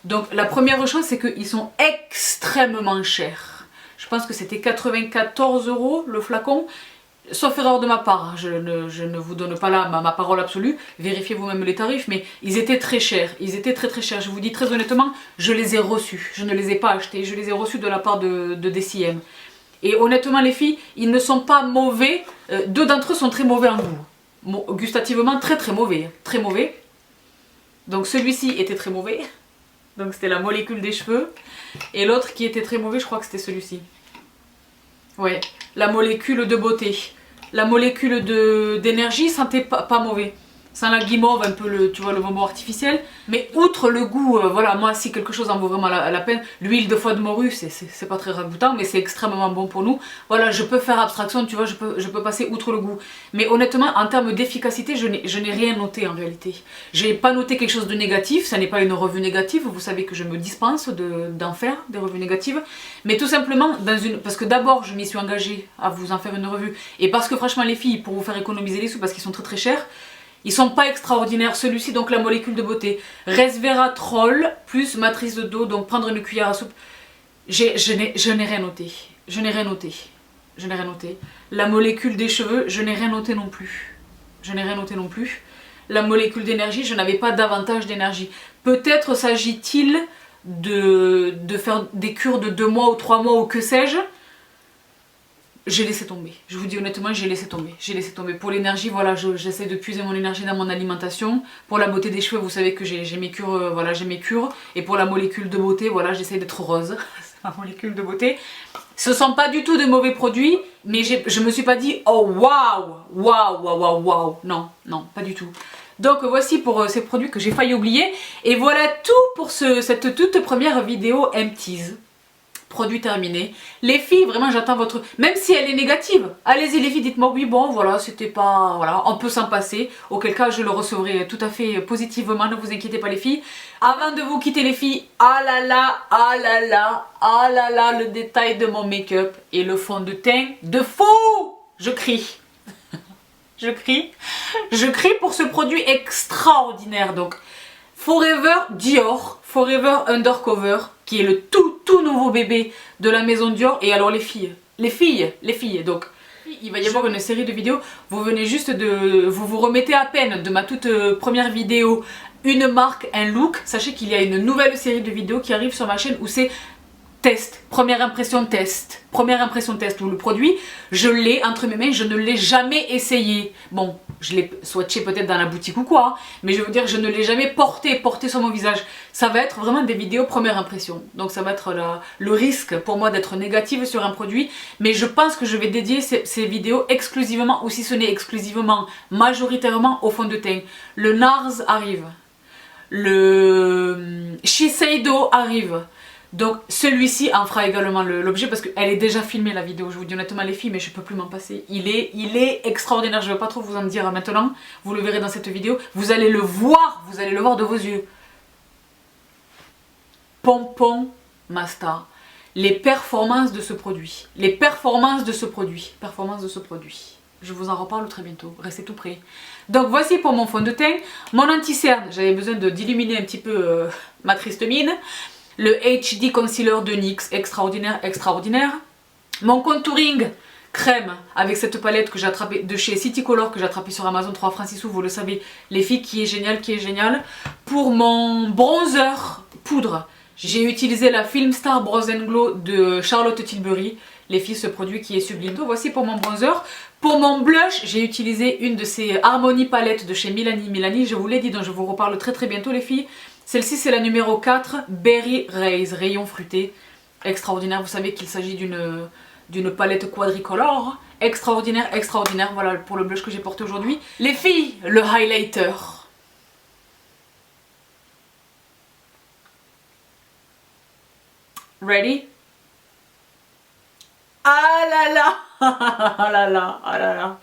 Donc la première chose c'est qu'ils sont extrêmement chers. Je pense que c'était 94 € le flacon. Sauf erreur de ma part, je ne vous donne pas là ma parole absolue, vérifiez vous-même les tarifs, mais ils étaient très chers, ils étaient très chers, je vous dis très honnêtement, je les ai reçus, je ne les ai pas achetés, je les ai reçus de la part de DCM. Et honnêtement les filles, ils ne sont pas mauvais, deux d'entre eux sont très mauvais en goût, gustativement très mauvais, très mauvais. Donc celui-ci était très mauvais, donc c'était la molécule des cheveux, et l'autre qui était très mauvais, je crois que c'était celui-ci. Ouais, la molécule de beauté. La molécule d'énergie sentait pas mauvais. Sans la guimauve, un peu tu vois, le bonbon artificiel. Mais outre le goût, voilà, moi si quelque chose en vaut vraiment la peine, l'huile de foie de morue, c'est pas très ragoûtant, mais c'est extrêmement bon pour nous. Voilà, je peux faire abstraction, tu vois, je peux passer outre le goût. Mais honnêtement, en termes d'efficacité, je n'ai rien noté en réalité. J'ai pas noté quelque chose de négatif, ça n'est pas une revue négative, vous savez que je me dispense d'en faire des revues négatives. Mais tout simplement, parce que d'abord je m'y suis engagée à vous en faire une revue, et parce que franchement les filles, pour vous faire économiser les sous, parce qu'ils sont très chers, ils sont pas extraordinaires. Celui-ci, donc la molécule de beauté, resveratrol plus matrice de dos, donc prendre une cuillère à soupe. Je n'ai rien noté. Je n'ai rien noté. La molécule des cheveux, je n'ai rien noté non plus. La molécule d'énergie, je n'avais pas davantage d'énergie. Peut-être s'agit-il de faire des cures de 2 mois ou 3 mois ou que sais-je. j'ai laissé tomber. Je vous dis honnêtement, j'ai laissé tomber. J'ai laissé tomber. Pour l'énergie, voilà, j'essaie de puiser mon énergie dans mon alimentation. Pour la beauté des cheveux, vous savez que j'ai mes cures, voilà, j'ai mes cures. Et pour la molécule de beauté, voilà, j'essaie d'être rose. C'est ma molécule de beauté. Ce sont pas du tout de mauvais produits, mais je me suis pas dit, oh waouh, waouh, waouh, waouh, waouh. Non, non, pas du tout. Donc voici pour ces produits que j'ai failli oublier. Et voilà tout pour cette toute première vidéo Empties. Produit terminé. Les filles, vraiment j'attends votre... Même si elle est négative, allez-y les filles, dites-moi oui, bon voilà, c'était pas... Voilà, on peut s'en passer. Auquel cas je le recevrai tout à fait positivement, ne vous inquiétez pas les filles. Avant de vous quitter les filles, ah là là, ah là là, ah là là, le détail de mon make-up et le fond de teint de fou. Je crie. Je crie pour ce produit extraordinaire. Donc Forever Dior, Forever Undercover, qui est le tout nouveau bébé de la maison Dior. Et alors les filles, donc il va y avoir une série de vidéos. Vous venez juste vous vous remettez à peine de ma toute première vidéo, une marque, un look. Sachez qu'il y a une nouvelle série de vidéos qui arrive sur ma chaîne où c'est test, première impression test, où le produit, je l'ai entre mes mains, je ne l'ai jamais essayé. Bon, je l'ai swatché peut-être dans la boutique ou quoi, mais je veux dire, je ne l'ai jamais porté sur mon visage. Ça va être vraiment des vidéos première impression. Donc ça va être le risque pour moi d'être négative sur un produit, mais je pense que je vais dédier ces vidéos exclusivement, ou si ce n'est exclusivement, majoritairement au fond de teint. Le NARS arrive, le Shiseido arrive. Donc celui-ci en fera également l'objet parce qu'elle est déjà filmée la vidéo, je vous dis honnêtement les filles, mais je peux plus m'en passer. Il est extraordinaire, je ne vais pas trop vous en dire maintenant, vous le verrez dans cette vidéo, vous allez le voir de vos yeux. Pompon Masta, les performances de ce produit, Je vous en reparle très bientôt, restez tout près. Donc voici pour mon fond de teint, mon anti-cerne, j'avais besoin d'illuminer un petit peu ma triste mine. Le HD Concealer de NYX, extraordinaire. Mon contouring crème avec cette palette que j'ai attrapée de chez City Color, que j'ai attrapée sur Amazon 3 francs 6 sous, vous le savez les filles, qui est génial. Pour mon bronzer poudre, j'ai utilisé la Film Star Bronze and Glow de Charlotte Tilbury. Les filles, ce produit qui est sublime. Donc voici pour mon bronzer. Pour mon blush, j'ai utilisé une de ces Harmony palettes de chez Milani, je vous l'ai dit, donc je vous reparle très bientôt les filles. Celle-ci c'est la numéro 4, Berry Rays, rayon fruité, extraordinaire. Vous savez qu'il s'agit d'une palette quadricolore, extraordinaire. Voilà pour le blush que j'ai porté aujourd'hui. Les filles, le highlighter. Ready? Ah là là, ah là là, ah là là.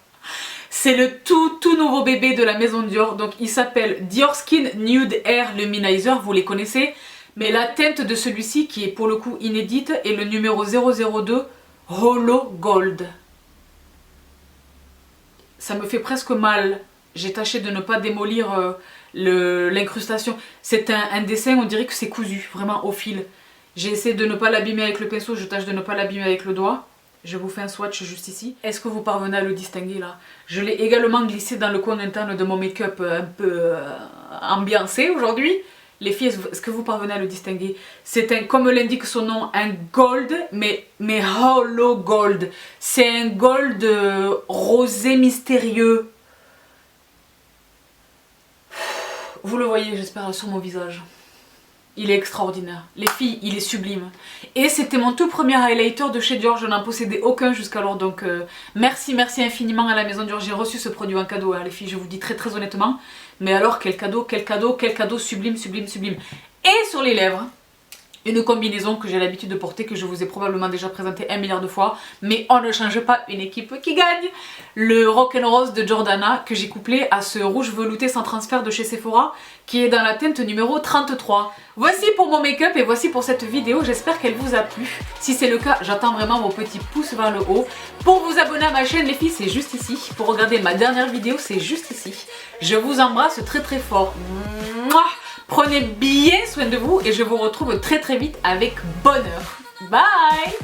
C'est le tout nouveau bébé de la maison Dior, donc il s'appelle Dior Skin Nude Air Luminizer, vous les connaissez. Mais la teinte de celui-ci, qui est pour le coup inédite, est le numéro 002 Hollow Gold. Ça me fait presque mal, j'ai tâché de ne pas démolir l'incrustation. C'est un dessin, on dirait que c'est cousu, vraiment au fil. J'ai essayé de ne pas l'abîmer avec le pinceau, je tâche de ne pas l'abîmer avec le doigt. Je vous fais un swatch juste ici. Est-ce que vous parvenez à le distinguer là? Je l'ai également glissé dans le coin interne de mon make-up un peu ambiancé aujourd'hui. Les filles, est-ce que vous parvenez à le distinguer? C'est un, comme l'indique son nom, un gold, mais hollow gold. C'est un gold rosé mystérieux. Vous le voyez, j'espère, sur mon visage. Il est extraordinaire. Les filles, il est sublime. Et c'était mon tout premier highlighter de chez Dior. Je n'en possédais aucun jusqu'alors. Donc merci infiniment à la maison Dior. J'ai reçu ce produit en cadeau, hein, les filles. Je vous dis très honnêtement. Mais alors, quel cadeau sublime. Et sur les lèvres, une combinaison que j'ai l'habitude de porter, que je vous ai probablement déjà présenté 1 milliard de fois, mais on ne change pas une équipe qui gagne. Le Rock'n'Rose de Jordana que j'ai couplé à ce rouge velouté sans transfert de chez Sephora, qui est dans la teinte numéro 33. Voici pour mon make-up et voici pour cette vidéo, j'espère qu'elle vous a plu. Si c'est le cas, j'attends vraiment vos petits pouces vers le haut. Pour vous abonner à ma chaîne les filles, c'est juste ici. Pour regarder ma dernière vidéo, c'est juste ici. Je vous embrasse très fort. Mouah. Prenez bien soin de vous et je vous retrouve très vite avec bonheur. Bye!